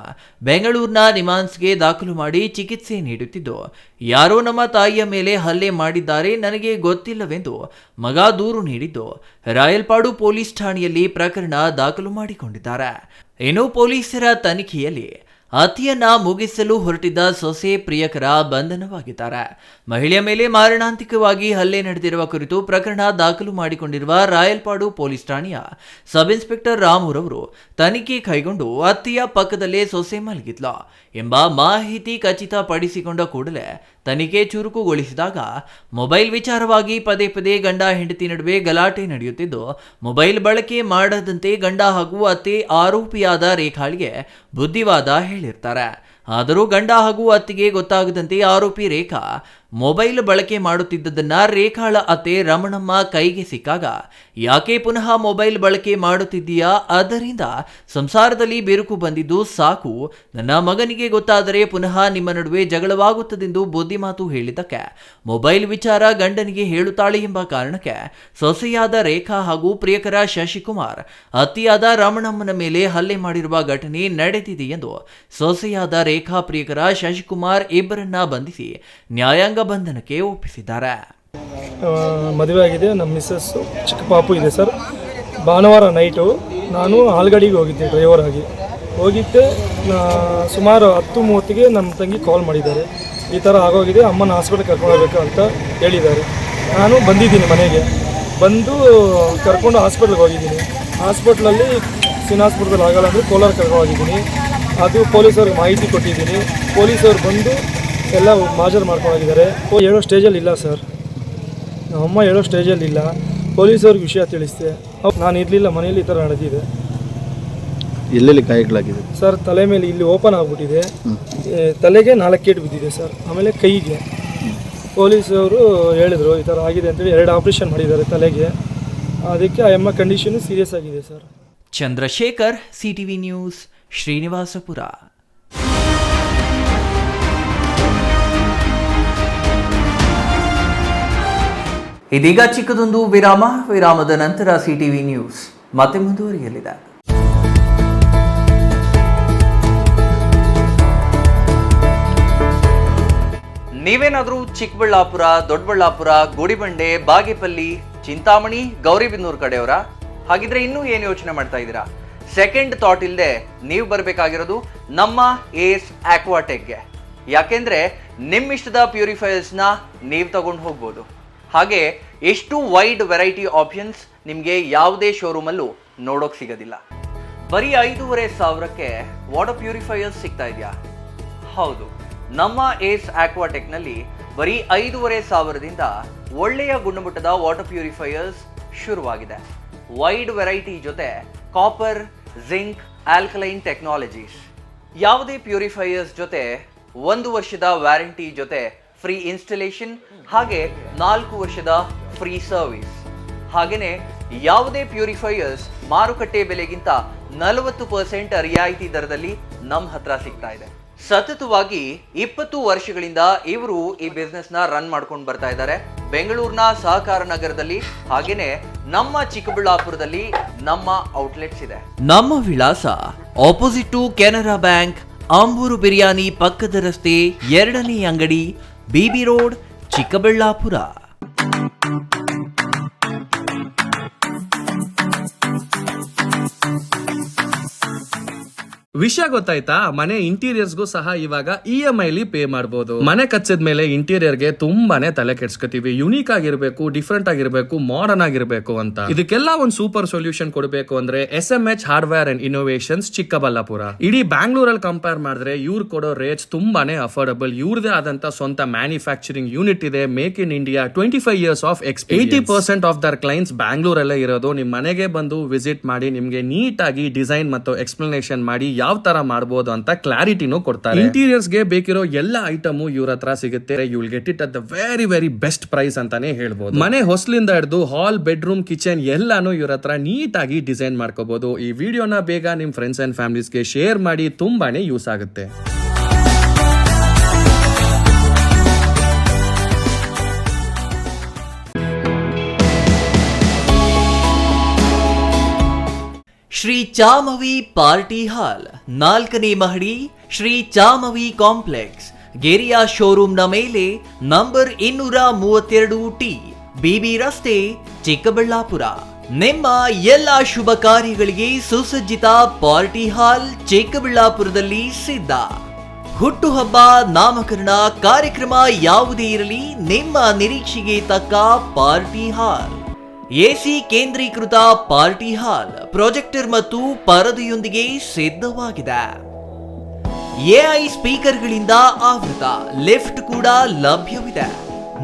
ಬೆಂಗಳೂರಿನ ನಿಮಾನ್ಸ್ಗೆ ದಾಖಲು ಮಾಡಿ ಚಿಕಿತ್ಸೆ ನೀಡುತ್ತಿದ್ದು, ಯಾರೋ ನಮ್ಮ ತಾಯಿಯ ಮೇಲೆ ಹಲ್ಲೆ ಮಾಡಿದ್ದಾರೆ, ನನಗೆ ಗೊತ್ತಿಲ್ಲವೆಂದು ಮಗ ದೂರು ನೀಡಿದ್ದು ರಾಯಲ್ಪಾಡು ಪೊಲೀಸ್ ಠಾಣೆಯಲ್ಲಿ ಪ್ರಕರಣ ದಾಖಲು ಮಾಡಿಕೊಂಡಿದ್ದಾರೆ. ಇನ್ನು ಪೊಲೀಸರ ತನಿಖೆಯಲ್ಲಿ ಅತಿಯನ್ನ ಮುಗಿಸಲು ಹೊರಟಿದ್ದ ಸೊಸೆ ಪ್ರಿಯಕರ ಬಂಧನವಾಗಿದ್ದಾರೆ. ಮಹಿಳೆಯ ಮೇಲೆ ಮಾರಣಾಂತಿಕವಾಗಿ ಹಲ್ಲೆ ನಡೆದಿರುವ ಕುರಿತು ಪ್ರಕರಣ ದಾಖಲು ಮಾಡಿಕೊಂಡಿರುವ ರಾಯಲ್ಪಾಡು ಪೊಲೀಸ್ ಠಾಣೆಯ ಸಬ್ ಇನ್ಸ್ಪೆಕ್ಟರ್ ರಾಮುರವರು ತನಿಖೆ ಕೈಗೊಂಡು ಅತ್ತಿಯ ಪಕ್ಕದಲ್ಲೇ ಸೊಸೆ ಮಲಗಿದ್ಲ ಎಂಬ ಮಾಹಿತಿ ಖಚಿತಪಡಿಸಿಕೊಂಡ ಕೂಡಲೇ ತನಿಖೆ ಚುರುಕುಗೊಳಿಸಿದಾಗ ಮೊಬೈಲ್ ವಿಚಾರವಾಗಿ ಪದೇ ಗಂಡ ಹೆಂಡತಿ ನಡುವೆ ಗಲಾಟೆ ನಡೆಯುತ್ತಿದ್ದು, ಮೊಬೈಲ್ ಬಳಕೆ ಮಾಡದಂತೆ ಗಂಡ ಹಾಗೂ ಅತ್ತೆ ಆರೋಪಿಯಾದ ರೇಖಾಳಿಗೆ ಬುದ್ಧಿವಾದ ಹೇಳಿರ್ತಾರೆ. ಆದರೂ ಗಂಡ ಹಾಗೂ ಅತ್ತಿಗೆ ಗೊತ್ತಾಗದಂತೆ ಆರೋಪಿ ರೇಖಾ ಮೊಬೈಲ್ ಬಳಕೆ ಮಾಡುತ್ತಿದ್ದದನ್ನ ರೇಖಾಳ ಅತ್ತೆ ರಮಣಮ್ಮ ಕೈಗೆ ಸಿಕ್ಕಾಗ, ಯಾಕೆ ಪುನಃ ಮೊಬೈಲ್ ಬಳಕೆ ಮಾಡುತ್ತಿದ್ದೀಯಾ, ಅದರಿಂದ ಸಂಸಾರದಲ್ಲಿ ಬಿರುಕು ಬಂದಿದ್ದು ಸಾಕು, ನನ್ನ ಮಗನಿಗೆ ಗೊತ್ತಾದರೆ ಪುನಃ ನಿಮ್ಮ ನಡುವೆ ಜಗಳವಾಗುತ್ತದೆಂದು ಬುದ್ಧಿಮಾತು ಹೇಳಿದ್ದಕ್ಕೆ ಮೊಬೈಲ್ ವಿಚಾರ ಗಂಡನಿಗೆ ಹೇಳುತ್ತಾಳೆ ಎಂಬ ಕಾರಣಕ್ಕೆ ಸೊಸೆಯಾದ ರೇಖಾ ಹಾಗೂ ಪ್ರಿಯಕರ ಶಶಿಕುಮಾರ್ ಅತ್ತಿಯಾದ ರಮಣಮ್ಮನ ಮೇಲೆ ಹಲ್ಲೆ ಮಾಡಿರುವ ಘಟನೆ ನಡೆದಿದೆ ಎಂದು ಸೊಸೆಯಾದ ರೇಖಾ ಪ್ರಿಯಕರ ಶಶಿಕುಮಾರ್ ಇಬ್ಬರನ್ನ ಬಂಧಿಸಿ ನ್ಯಾಯಾಂಗ ಬಂಧನಕ್ಕೆ ಒಪ್ಪಿಸಿದ್ದಾರೆ. ಮದುವೆ ಆಗಿದೆ, ನಮ್ಮ ಮಿಸ್ಸಸ್ಸು ಚಿಕ್ಕ ಪಾಪು ಇದೆ ಸರ್. ಭಾನುವಾರ ನೈಟು ನಾನು ಆಲ್ಗಡಿಗೆ ಹೋಗಿದ್ದೆ, ಡ್ರೈವರ್ ಆಗಿ ಹೋಗಿದ್ದೆ. ಸುಮಾರು 10:30ಗೆ ನಮ್ಮ ತಂಗಿ ಕಾಲ್ ಮಾಡಿದ್ದಾರೆ, ಈ ಥರ ಆಗೋಗಿದೆ, ಅಮ್ಮನ ಹಾಸ್ಪಿಟ್ಲಿಗೆ ಕರ್ಕೊಂಡು ಹೋಗ್ಬೇಕು ಅಂತ ಹೇಳಿದ್ದಾರೆ. ನಾನು ಬಂದಿದ್ದೀನಿ, ಮನೆಗೆ ಬಂದು ಕರ್ಕೊಂಡು ಹಾಸ್ಪಿಟ್ಲಿಗೆ ಹೋಗಿದ್ದೀನಿ. ಹಾಸ್ಪಿಟ್ಲಲ್ಲಿ ಶ್ರೀನಿವಾಸಪುರದಲ್ಲಿ ಆಗಲ್ಲ ಅಂದರೆ ಕೋಲಾರ ಕರ್ಕೊಂಡು ಹೋಗಿದ್ದೀನಿ. ಅದು ಪೊಲೀಸವ್ರಿಗೆ ಮಾಹಿತಿ ಕೊಟ್ಟಿದ್ದೀನಿ. ಪೊಲೀಸವ್ರು ಬಂದು ಎಲ್ಲ ಮಾಜರ್ ಮಾಡ್ಕೊಂಡಿದ್ದಾರೆ. ಹೇಳೋ ಸ್ಟೇಜಲ್ಲಿ ಇಲ್ಲ ಸರ್, ನಮ್ಮಮ್ಮ ಹೇಳೋ ಸ್ಟೇಜಲ್ಲಿ ಇಲ್ಲ. ಪೊಲೀಸವ್ರಿಗೆ ವಿಷಯ ತಿಳಿಸಿದೆ, ನಾನು ಇರಲಿಲ್ಲ, ಮನೆಯಲ್ಲಿ ಈ ಥರ ನಡೆದಿದೆ. ಎಲ್ಲೆಲ್ಲಿ ಗಾಯಗಳಾಗಿದೆ ಸರ್? ತಲೆ ಮೇಲೆ ಇಲ್ಲಿ ಓಪನ್ ಆಗಿಬಿಟ್ಟಿದೆ, ತಲೆಗೆ 4 ಏಟು ಬಿದ್ದಿದೆ ಸರ್, ಆಮೇಲೆ ಕೈಗೆ. ಪೊಲೀಸವರು ಹೇಳಿದರು ಈ ಥರ ಆಗಿದೆ ಅಂತೇಳಿ 2 ಆಪ್ರೇಷನ್ ಮಾಡಿದ್ದಾರೆ ತಲೆಗೆ. ಅದಕ್ಕೆ ಆ ಅಮ್ಮ ಕಂಡೀಷನು ಸೀರಿಯಸ್ ಆಗಿದೆ sir. Chandrashekhar, CTV news, Srinivaspur. ಇದೀಗ ಚಿಕ್ಕದೊಂದು ವಿರಾಮದ ನಂತರ ಸಿಟಿವಿ ನ್ಯೂಸ್ ಮತ್ತೆ ಮುಂದುವರಿಯಲಿದೆ. ನೀವೇನಾದರೂ ಚಿಕ್ಕಬಳ್ಳಾಪುರ, ದೊಡ್ಡಬಳ್ಳಾಪುರ, ಗುಡಿಬಂಡೆ, ಬಾಗೇಪಲ್ಲಿ, ಚಿಂತಾಮಣಿ, ಗೌರಿಬಿದನೂರು ಕಡೆಯವರ? ಹಾಗಿದ್ರೆ ಇನ್ನೂ ಏನು ಯೋಚನೆ ಮಾಡ್ತಾ ಇದ್ದೀರಾ? ಸೆಕೆಂಡ್ ಥಾಟ್ ಇಲ್ಲದೆ ನೀವು ಬರಬೇಕಾಗಿರೋದು ನಮ್ಮ ಏಸ್ ಆಕ್ವಾಟೆಕ್ಗೆ. ಯಾಕೆಂದ್ರೆ ನಿಮ್ಮಿಷ್ಟದ ಪ್ಯೂರಿಫೈಯರ್ಸ್ನ ನೀವು ತಗೊಂಡು ಹೋಗ್ಬೋದು. ಹಾಗೆ ಎಷ್ಟು ವೈಡ್ ವೆರೈಟಿ ಆಪ್ಷನ್ಸ್ ನಿಮಗೆ ಯಾವುದೇ ಶೋರೂಮಲ್ಲೂ ನೋಡೋಕೆ ಸಿಗೋದಿಲ್ಲ. ಬರೀ 5,500ಕ್ಕೆ ವಾಟರ್ ಪ್ಯೂರಿಫೈಯರ್ಸ್ ಸಿಗ್ತಾ ಇದೆಯಾ? ಹೌದು, ನಮ್ಮ ಏಸ್ ಆಕ್ವಾಟೆಕ್ನಲ್ಲಿ ಬರೀ 5,500ದಿಂದ ಒಳ್ಳೆಯ ಗುಣಮಟ್ಟದ ವಾಟರ್ ಪ್ಯೂರಿಫೈಯರ್ಸ್ ಶುರುವಾಗಿದೆ. ವೈಡ್ ವೆರೈಟಿ ಜೊತೆ ಕಾಪರ್, ಜಿಂಕ್, ಆಲ್ಕಲೈನ್ ಟೆಕ್ನಾಲಜೀಸ್. ಯಾವುದೇ ಪ್ಯೂರಿಫೈಯರ್ಸ್ ಜೊತೆ 1 ವರ್ಷದ ವ್ಯಾರಂಟಿ ಜೊತೆ ಫ್ರೀ ಇನ್ಸ್ಟಾಲೇಷನ್, ಹಾಗೆ 4 ವರ್ಷದ ಫ್ರೀ ಸರ್ವಿಸ್. ಹಾಗೆಯೇ ಯಾವುದೇ ಪ್ಯೂರಿಫೈಯರ್ಸ್ ಮಾರುಕಟ್ಟೆ ಬೆಲೆಗಿಂತ 40% ರಿಯಾಯಿತಿ ದರದಲ್ಲಿ ನಮ್ಮ ಹತ್ರ ಸಿಗ್ತಾ ಇದೆ. ಸತತವಾಗಿ 20 ವರ್ಷಗಳಿಂದ ಇವರು ಈ ಬಿಸ್ನೆಸ್ ನ ರನ್ ಮಾಡ್ಕೊಂಡು ಬರ್ತಾ ಇದ್ದಾರೆ. ಬೆಂಗಳೂರಿನ ಸಹಕಾರ ನಗರದಲ್ಲಿ, ಹಾಗೇನೆ ನಮ್ಮ ಚಿಕ್ಕಬಳ್ಳಾಪುರದಲ್ಲಿ ನಮ್ಮ ಔಟ್ಲೆಟ್ಸ್ ಇದೆ. ನಮ್ಮ ವಿಳಾಸ opposite to Canara bank, Ambur biryani ಪಕ್ಕದ ರಸ್ತೆ, 2ನೇ ಅಂಗಡಿ, ಬಿಬಿ ರೋಡ್, ಚಿಕ್ಕಬಳ್ಳಾಪುರ. ವಿಷಯ ಗೊತ್ತಾಯ್ತಾ? ಮನೆ ಇಂಟೀರಿಯರ್ಸ್ಗೂ ಸಹ ಇವಾಗ EMI ಪೇ ಮಾಡಬಹುದು. ಮನೆ ಕಚ್ಚಿದ ಮೇಲೆ ಇಂಟೀರಿಯರ್ಗೆ ತುಂಬಾನೇ ತಲೆ ಕೆಡ್ಸ್ಕೊತೀವಿ. ಯುನೀಕ್ ಆಗಿರ್ಬೇಕು, ಡಿಫ್ರೆಂಟ್ ಆಗಿರ್ಬೇಕು, ಮಾಡರ್ನ್ ಆಗಿರ್ಬೇಕು ಅಂತ. ಇದಕ್ಕೆಲ್ಲ ಒಂದು ಸೂಪರ್ ಸೊಲ್ಯೂಷನ್ ಕೊಡಬೇಕು ಅಂದ್ರೆ SMH hardware and innovations Chikkaballapur. ಇಡೀ ಬ್ಯಾಂಗ್ಳೂರಲ್ಲಿ ಕಂಪೇರ್ ಮಾಡಿದ್ರೆ ಇವ್ರು ಕೊಡೋ ರೇಟ್ಸ್ ತುಂಬಾನೇ ಅಫೋರ್ಡಬಲ್. ಇವ್ರದೇ ಆದಂತ ಸ್ವಂತ ಮ್ಯಾನುಫ್ಯಾಕ್ಚರಿಂಗ್ ಯೂನಿಟ್ ಇದೆ. Make in India, 25 years of experience. 80% of their clients ಬ್ಯಾಂಗ್ಳೂರಲ್ಲೇ ಇರೋದು. ನಿಮ್ ಮನೆಗೆ ಬಂದು ವಿಸಿಟ್ ಮಾಡಿ ನಿಮ್ಗೆ ನೀಟ್ ಆಗಿ ಡಿಸೈನ್ ಮತ್ತು ಎಕ್ಸ್ಪ್ಲನೇಷನ್ ಮಾಡಿ ಯಾವ ತರ ಮಾಡಬಹುದು ಅಂತ ಕ್ಲಾರಿಟಿನೂ ಕೊಡ್ತಾರೆ. ಇಂಟೀರಿಯರ್ಸ್ ಗೆ ಬೇಕಿರೋ ಎಲ್ಲ ಐಟಮ್ ಇವ್ರ ಹತ್ರ ಸಿಗುತ್ತೆ. You will get it at the very best price ಅಂತಾನೆ ಹೇಳ್ಬೋದು. ಮನೆ ಹೊಸ್ಲಿಂದ ಹಿಡಿದು ಹಾಲ್, ಬೆಡ್ರೂಮ್, ಕಿಚನ್ ಎಲ್ಲಾನು ಇವ್ರ ಹತ್ರ ನೀಟ್ ಆಗಿ ಡಿಸೈನ್ ಮಾಡ್ಕೋಬಹುದು. ಈ ವಿಡಿಯೋನ ಬೇಗ ನಿಮ್ ಫ್ರೆಂಡ್ಸ್ ಅಂಡ್ ಫ್ಯಾಮಿಲೀಸ್ಗೆ ಶೇರ್ ಮಾಡಿ, ತುಂಬಾನೇ ಯೂಸ್ ಆಗುತ್ತೆ. ಶ್ರೀ ಚಾಮವಿ ಪಾರ್ಟಿ ಹಾಲ್, 4ನೇ ಮಹಡಿ, ಶ್ರೀ ಚಾಮವಿ ಕಾಂಪ್ಲೆಕ್ಸ್, ಗೆರಿಯಾ ಶೋರೂಮ್ನ ಮೇಲೆ, ನಂಬರ್ 232T, ಬಿಬಿ ರಸ್ತೆ, ಚಿಕ್ಕಬಳ್ಳಾಪುರ. ನಿಮ್ಮ ಎಲ್ಲ ಶುಭ ಕಾರ್ಯಗಳಿಗೆ ಸುಸಜ್ಜಿತ ಪಾರ್ಟಿ ಹಾಲ್ ಚಿಕ್ಕಬಳ್ಳಾಪುರದಲ್ಲಿ ಸಿದ್ಧ. ಹುಟ್ಟುಹಬ್ಬ, ನಾಮಕರಣ, ಕಾರ್ಯಕ್ರಮ ಯಾವುದೇ ಇರಲಿ, ನಿಮ್ಮ ನಿರೀಕ್ಷೆಗೆ ತಕ್ಕ ಪಾರ್ಟಿ ಹಾಲ್. AC ಕೇಂದ್ರೀಕೃತ ಪಾರ್ಟಿ ಹಾಲ್, ಪ್ರೊಜೆಕ್ಟರ್ ಮತ್ತು ಪರದೆಯೊಂದಿಗೆ ಸಿದ್ಧವಾಗಿದೆ. AI ಸ್ಪೀಕರ್ಗಳಿಂದ ಆವೃತ, ಲಿಫ್ಟ್ ಕೂಡ ಲಭ್ಯವಿದೆ.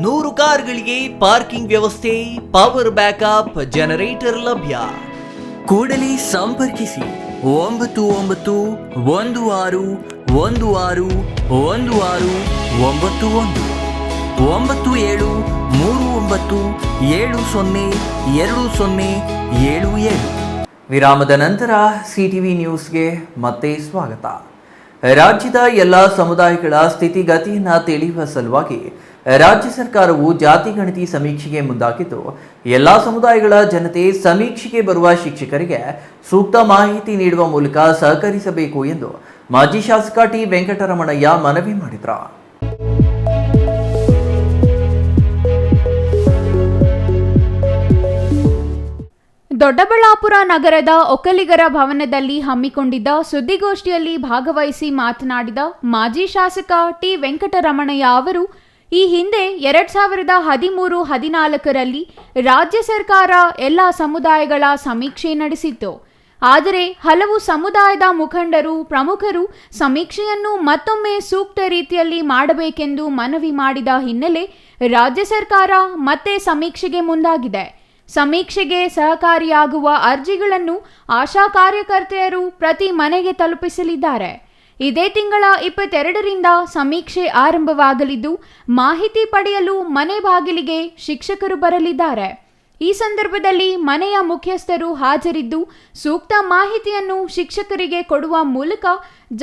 100 ಕಾರ್ಗಳಿಗೆ ಪಾರ್ಕಿಂಗ್ ವ್ಯವಸ್ಥೆ, ಪವರ್ ಬ್ಯಾಕಪ್, ಜನರೇಟರ್ ಲಭ್ಯ. ಕೂಡಲೇ ಸಂಪರ್ಕಿಸಿ 9916161691 9739702077. ವಿರಾಮದ ನಂತರ CTV ನ್ಯೂಸ್ಗೆ ಮತ್ತೆ ಸ್ವಾಗತ. ರಾಜ್ಯದ ಎಲ್ಲ ಸಮುದಾಯಗಳ ಸ್ಥಿತಿಗತಿಯನ್ನು ತಿಳಿಯುವ ಸಲುವಾಗಿ ರಾಜ್ಯ ಸರ್ಕಾರವು ಜಾತಿ ಗಣತಿ ಸಮೀಕ್ಷೆಗೆ ಮುಂದಾಗಿದ್ದು, ಎಲ್ಲ ಸಮುದಾಯಗಳ ಜನತೆ ಸಮೀಕ್ಷೆಗೆ ಬರುವ ಶಿಕ್ಷಕರಿಗೆ ಸೂಕ್ತ ಮಾಹಿತಿ ನೀಡುವ ಮೂಲಕ ಸಹಕರಿಸಬೇಕು ಎಂದು ಮಾಜಿ ಶಾಸಕ ಟಿ ವೆಂಕಟರಮಣಯ್ಯ ಮನವಿ ಮಾಡಿದರು. ದೊಡ್ಡಬಳ್ಳಾಪುರ ನಗರದ ಒಕ್ಕಲಿಗರ ಭವನದಲ್ಲಿ ಹಮ್ಮಿಕೊಂಡಿದ್ದ ಸುದ್ದಿಗೋಷ್ಠಿಯಲ್ಲಿ ಭಾಗವಹಿಸಿ ಮಾತನಾಡಿದ ಮಾಜಿ ಶಾಸಕ ಟಿ ವೆಂಕಟರಮಣಯ್ಯ ಅವರು, ಈ ಹಿಂದೆ 2013-14ರಲ್ಲಿ ರಾಜ್ಯ ಸರ್ಕಾರ ಎಲ್ಲ ಸಮುದಾಯಗಳ ಸಮೀಕ್ಷೆ ನಡೆಸಿತ್ತು. ಆದರೆ ಹಲವು ಸಮುದಾಯದ ಮುಖಂಡರು, ಪ್ರಮುಖರು ಸಮೀಕ್ಷೆಯನ್ನು ಮತ್ತೊಮ್ಮೆ ಸೂಕ್ತ ರೀತಿಯಲ್ಲಿ ಮಾಡಬೇಕೆಂದು ಮನವಿ ಮಾಡಿದ ಹಿನ್ನೆಲೆ ರಾಜ್ಯ ಸರ್ಕಾರ ಮತ್ತೆ ಸಮೀಕ್ಷೆಗೆ ಮುಂದಾಗಿದೆ. ಸಮೀಕ್ಷೆಗೆ ಸಹಕಾರಿಯಾಗುವ ಅರ್ಜಿಗಳನ್ನು ಆಶಾ ಕಾರ್ಯಕರ್ತೆಯರು ಪ್ರತಿ ಮನೆಗೆ ತಲುಪಿಸಲಿದ್ದಾರೆ. ಇದೇ ತಿಂಗಳ 22ರಿಂದ ಸಮೀಕ್ಷೆ ಆರಂಭವಾಗಲಿದ್ದು, ಮಾಹಿತಿ ಪಡೆಯಲು ಮನೆ ಬಾಗಿಲಿಗೆ ಶಿಕ್ಷಕರು ಬರಲಿದ್ದಾರೆ. ಈ ಸಂದರ್ಭದಲ್ಲಿ ಮನೆಯ ಮುಖ್ಯಸ್ಥರು ಹಾಜರಿದ್ದು ಸೂಕ್ತ ಮಾಹಿತಿಯನ್ನು ಶಿಕ್ಷಕರಿಗೆ ಕೊಡುವ ಮೂಲಕ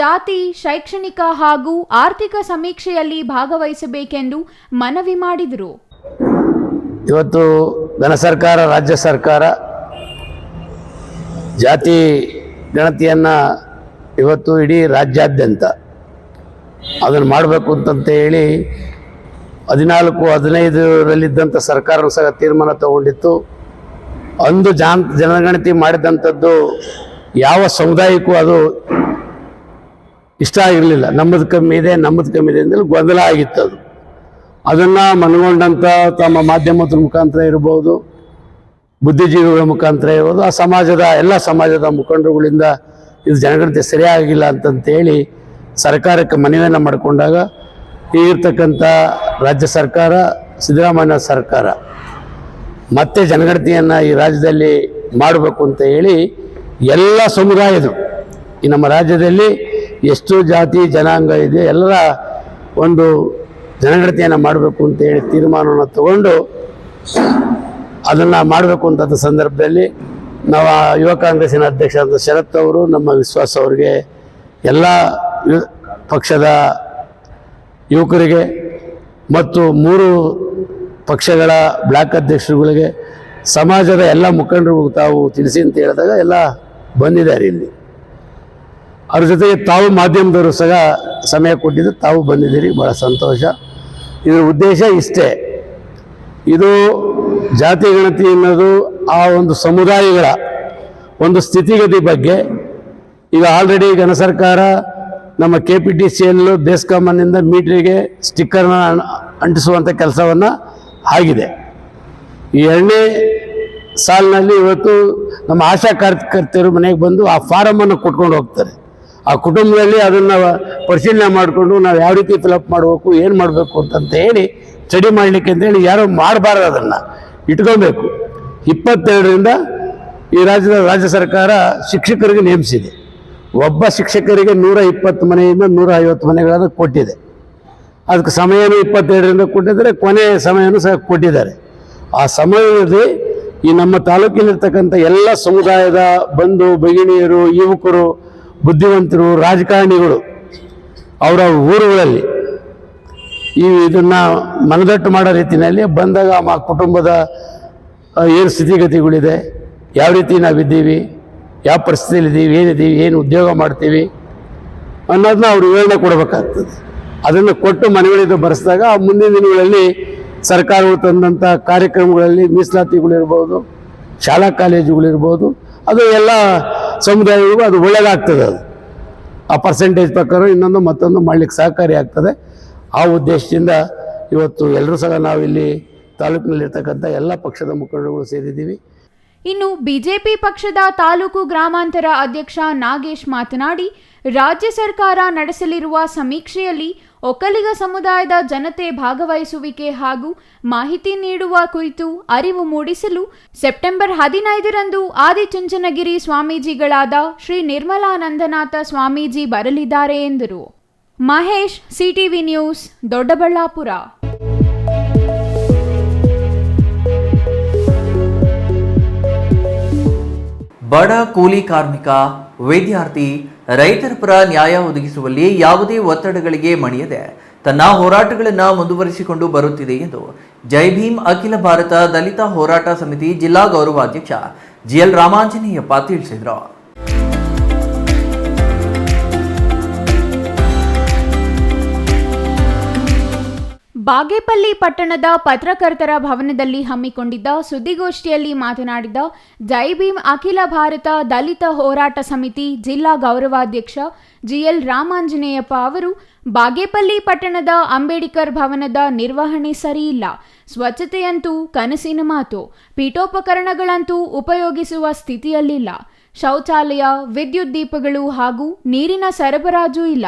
ಜಾತಿ, ಶೈಕ್ಷಣಿಕ ಹಾಗೂ ಆರ್ಥಿಕ ಸಮೀಕ್ಷೆಯಲ್ಲಿ ಭಾಗವಹಿಸಬೇಕೆಂದು ಮನವಿ ಮಾಡಿದರು. ಇವತ್ತು ಘನ ಸರ್ಕಾರ, ರಾಜ್ಯ ಸರ್ಕಾರ ಜಾತಿ ಗಣತಿಯನ್ನು ಇವತ್ತು ಇಡೀ ರಾಜ್ಯಾದ್ಯಂತ ಅದನ್ನು ಮಾಡಬೇಕು ಅಂತಂತ ಹೇಳಿ 14-15ರಲ್ಲಿದ್ದಂಥ ಸರ್ಕಾರ ಸಹ ತೀರ್ಮಾನ ತಗೊಂಡಿತ್ತು. ಅಂದು ಜನಗಣತಿ ಮಾಡಿದಂಥದ್ದು ಯಾವ ಸಮುದಾಯಕ್ಕೂ ಅದು ಇಷ್ಟ ಆಗಿರಲಿಲ್ಲ. ನಮ್ಮದು ಕಮ್ಮಿ ಇದೆ ಅಂತೇಳಿ ಗೊಂದಲ ಆಗಿತ್ತು. ಅದನ್ನು ಮನಗೊಂಡಂಥ ತಮ್ಮ ಮಾಧ್ಯಮದ ಮುಖಾಂತರ ಇರ್ಬೋದು, ಬುದ್ಧಿಜೀವಿಗಳ ಮುಖಾಂತರ ಇರ್ಬೋದು, ಆ ಎಲ್ಲ ಸಮಾಜದ ಮುಖಂಡರುಗಳಿಂದ ಇದು ಜನಗಣತಿ ಸರಿಯಾಗಿಲ್ಲ ಅಂತಂತೇಳಿ ಸರ್ಕಾರಕ್ಕೆ ಮನವಿಯನ್ನು ಮಾಡಿಕೊಂಡಾಗ ಈಗಿರ್ತಕ್ಕಂಥ ರಾಜ್ಯ ಸರ್ಕಾರ, ಸಿದ್ದರಾಮಯ್ಯ ಸರ್ಕಾರ ಮತ್ತೆ ಜನಗಣತಿಯನ್ನು ಈ ರಾಜ್ಯದಲ್ಲಿ ಮಾಡಬೇಕು ಅಂತ ಹೇಳಿ ಎಲ್ಲ ಸಮುದಾಯದ, ಈ ನಮ್ಮ ರಾಜ್ಯದಲ್ಲಿ ಎಷ್ಟು ಜಾತಿ ಜನಾಂಗ ಇದೆ ಎಲ್ಲರ ಒಂದು ಜನಗಣತಿಯನ್ನು ಮಾಡಬೇಕು ಅಂತ ಹೇಳಿ ತೀರ್ಮಾನವನ್ನು ತಗೊಂಡು ಅದನ್ನು ಮಾಡಬೇಕು ಅಂತ ಸಂದರ್ಭದಲ್ಲಿ ನಾವು ಯುವ ಕಾಂಗ್ರೆಸ್ಸಿನ ಅಧ್ಯಕ್ಷರಾದ ಶರತ್ ಅವರು, ನಮ್ಮ ವಿಶ್ವಾಸ್ ಅವರಿಗೆ, ಎಲ್ಲ ಪಕ್ಷದ ಯುವಕರಿಗೆ ಮತ್ತು 3 ಪಕ್ಷಗಳ ಬ್ಲಾಕ್ ಅಧ್ಯಕ್ಷರುಗಳಿಗೆ, ಸಮಾಜದ ಎಲ್ಲ ಮುಖಂಡರಿಗೂ ತಾವು ತಿಳಿಸಿ ಅಂತ ಹೇಳಿದಾಗ ಎಲ್ಲ ಬಂದಿದ್ದಾರೆ ಇಲ್ಲಿ. ಅವ್ರ ಜೊತೆಗೆ ತಾವು ಮಾಧ್ಯಮದವರು ಸಹ ಸಮಯ ಕೊಟ್ಟಿದ್ದು, ತಾವು ಬಂದಿದ್ದೀರಿ, ಭಾಳ ಸಂತೋಷ. ಇದರ ಉದ್ದೇಶ ಇಷ್ಟೇ, ಇದು ಜಾತಿ ಗಣತಿ ಅನ್ನೋದು ಆ ಒಂದು ಸಮುದಾಯಗಳ ಒಂದು ಸ್ಥಿತಿಗತಿ ಬಗ್ಗೆ ಈಗ ಆಲ್ರೆಡಿ ಘನ ಸರ್ಕಾರ ನಮ್ಮ KPTCL ಬೆಸ್ಕಾಂನಿಂದ ಮೀಟ್ರಿಗೆ ಸ್ಟಿಕ್ಕರ್ನ ಅಂಟಿಸುವಂಥ ಕೆಲಸವನ್ನು ಆಗಿದೆ. ಈ 2ನೇ ಸಾಲಿನಲ್ಲಿ ಇವತ್ತು ನಮ್ಮ ಆಶಾ ಕಾರ್ಯಕರ್ತೆಯರು ಮನೆಗೆ ಬಂದು ಆ ಫಾರಮನ್ನು ಕೊಟ್ಕೊಂಡು ಹೋಗ್ತಾರೆ. ಆ ಕುಟುಂಬದಲ್ಲಿ ಅದನ್ನು ಪರಿಶೀಲನೆ ಮಾಡಿಕೊಂಡು ನಾವು ಯಾವ ರೀತಿ ಫಿಲಪ್ ಮಾಡಬೇಕು, ಏನು ಮಾಡಬೇಕು ಅಂತ ಹೇಳಿ ಸ್ಟಡಿ ಮಾಡಲಿಕ್ಕೆ ಅಂತೇಳಿ ಯಾರೋ ಮಾಡಬಾರ್ದು, ಅದನ್ನು ಇಟ್ಕೊಬೇಕು. 22ರಿಂದ ಈ ರಾಜ್ಯ ಸರ್ಕಾರ ಶಿಕ್ಷಕರಿಗೆ ನೇಮಿಸಿದೆ. ಒಬ್ಬ ಶಿಕ್ಷಕರಿಗೆ 120 ಮನೆಯಿಂದ 150 ಮನೆಗಳನ್ನು ಕೊಟ್ಟಿದೆ. ಅದಕ್ಕೆ ಸಮಯನೂ 22ರಿಂದ ಕೊಟ್ಟಿದ್ದಾರೆ, ಕೊನೆಯ ಸಮಯನೂ ಸಹ ಕೊಟ್ಟಿದ್ದಾರೆ. ಆ ಸಮಯದಲ್ಲಿ ಈ ನಮ್ಮ ತಾಲೂಕಿನಲ್ಲಿರ್ತಕ್ಕಂಥ ಎಲ್ಲ ಸಮುದಾಯದ ಬಂಧು ಭಗಿನಿಯರು, ಯುವಕರು, ಬುದ್ಧಿವಂತರು, ರಾಜಕಾರಣಿಗಳು ಅವರ ಊರುಗಳಲ್ಲಿ ಇದನ್ನು ಮನದಟ್ಟು ಮಾಡೋ ರೀತಿಯಲ್ಲಿ ಬಂದಾಗ ಆ ಕುಟುಂಬದ ಏನು ಸ್ಥಿತಿಗತಿಗಳಿದೆ, ಯಾವ ರೀತಿ ನಾವಿದ್ದೀವಿ, ಯಾವ ಪರಿಸ್ಥಿತಿಯಲ್ಲಿದ್ದೀವಿ, ಏನಿದ್ದೀವಿ, ಏನು ಉದ್ಯೋಗ ಮಾಡ್ತೀವಿ ಅನ್ನೋದನ್ನ ಅವರು ವಿವರಣೆ ಕೊಡಬೇಕಾಗ್ತದೆ. ಅದನ್ನು ಕೊಟ್ಟು ಮನೆಗಳಿಂದ ಬರೆಸಿದಾಗ ಆ ಮುಂದಿನ ದಿನಗಳಲ್ಲಿ ಸರ್ಕಾರವು ತಂದಂಥ ಕಾರ್ಯಕ್ರಮಗಳಲ್ಲಿ ಮೀಸಲಾತಿಗಳಿರ್ಬೋದು, ಶಾಲಾ ಕಾಲೇಜುಗಳಿರ್ಬೋದು, ಅದು ಎಲ್ಲ ಸಮುದಾಯಗಳಿಗೂ ಅದು ಒಳ್ಳೆಯದಾಗ್ತದೆ. ಅದು ಆ ಪರ್ಸೆಂಟೇಜ್ ಪ್ರಕಾರ ಇನ್ನೊಂದು ಮತ್ತೊಂದು ಮಾಡಲಿಕ್ಕೆ ಸಹಕಾರಿ ಆಗ್ತದೆ. ಆ ಉದ್ದೇಶದಿಂದ ಇವತ್ತು ಎಲ್ಲರೂ ಸಹ ನಾವಿಲ್ಲಿ ತಾಲೂಕಿನಲ್ಲಿರ್ತಕ್ಕಂಥ ಎಲ್ಲ ಪಕ್ಷದ ಮುಖಂಡರುಗಳು ಸೇರಿದ್ದೀವಿ. ಇನ್ನು ಬಿಜೆಪಿ ಪಕ್ಷದ ತಾಲೂಕು ಗ್ರಾಮಾಂತರ ಅಧ್ಯಕ್ಷ ನಾಗೇಶ್ ಮಾತನಾಡಿ, ರಾಜ್ಯ ಸರ್ಕಾರ ನಡೆಸಲಿರುವ ಸಮೀಕ್ಷೆಯಲ್ಲಿ ಒಕ್ಕಲಿಗ ಸಮುದಾಯದ ಜನತೆ ಭಾಗವಹಿಸುವಿಕೆ ಹಾಗೂ ಮಾಹಿತಿ ನೀಡುವ ಕುರಿತು ಅರಿವು ಮೂಡಿಸಲು ಸೆಪ್ಟೆಂಬರ್ 15ರಂದು ಆದಿಚುಂಚನಗಿರಿ ಸ್ವಾಮೀಜಿಗಳಾದ ಶ್ರೀ ನಿರ್ಮಲಾನಂದನಾಥ ಸ್ವಾಮೀಜಿ ಬರಲಿದ್ದಾರೆ ಎಂದರು. Mahesh, CTV news, Doddaballapur. ಬಡ ಕೂಲಿ ಕಾರ್ಮಿಕ, ವಿದ್ಯಾರ್ಥಿ, ರೈತರ ಪರ ನ್ಯಾಯ ಒದಗಿಸುವಲ್ಲಿ ಯಾವುದೇ ಒತ್ತಡಗಳಿಗೆ ಮಣಿಯದೆ ತನ್ನ ಹೋರಾಟಗಳನ್ನು ಮುಂದುವರಿಸಿಕೊಂಡು ಬರುತ್ತಿದೆ ಎಂದು ಜೈ ಭೀಮ್ ಅಖಿಲ ಭಾರತ ದಲಿತ ಹೋರಾಟ ಸಮಿತಿ ಜಿಲ್ಲಾ ಗೌರವಾಧ್ಯಕ್ಷ GL ರಾಮಾಂಜನೇಯಪ್ಪ ತಿಳಿಸಿದರು. ಬಾಗೇಪಲ್ಲಿ ಪಟ್ಟಣದ ಪತ್ರಕರ್ತರ ಭವನದಲ್ಲಿ ಹಮ್ಮಿಕೊಂಡಿದ್ದ ಸುದ್ದಿಗೋಷ್ಠಿಯಲ್ಲಿ ಮಾತನಾಡಿದ ಜೈ ಭೀಮ್ ಅಖಿಲ ಭಾರತ ದಲಿತ ಹೋರಾಟ ಸಮಿತಿ ಜಿಲ್ಲಾ ಗೌರವಾಧ್ಯಕ್ಷ GL ರಾಮಾಂಜನೇಯಪ್ಪ ಅವರು, ಬಾಗೇಪಲ್ಲಿ ಪಟ್ಟಣದ ಅಂಬೇಡ್ಕರ್ ಭವನದ ನಿರ್ವಹಣೆ ಸರಿಯಿಲ್ಲ, ಸ್ವಚ್ಛತೆಯಂತೂ ಕನಸಿನ ಮಾತು, ಪೀಠೋಪಕರಣಗಳಂತೂ ಉಪಯೋಗಿಸುವ ಸ್ಥಿತಿಯಲ್ಲಿಲ್ಲ, ಶೌಚಾಲಯ, ವಿದ್ಯುತ್ ದೀಪಗಳು ಹಾಗೂ ನೀರಿನ ಸರಬರಾಜು ಇಲ್ಲ,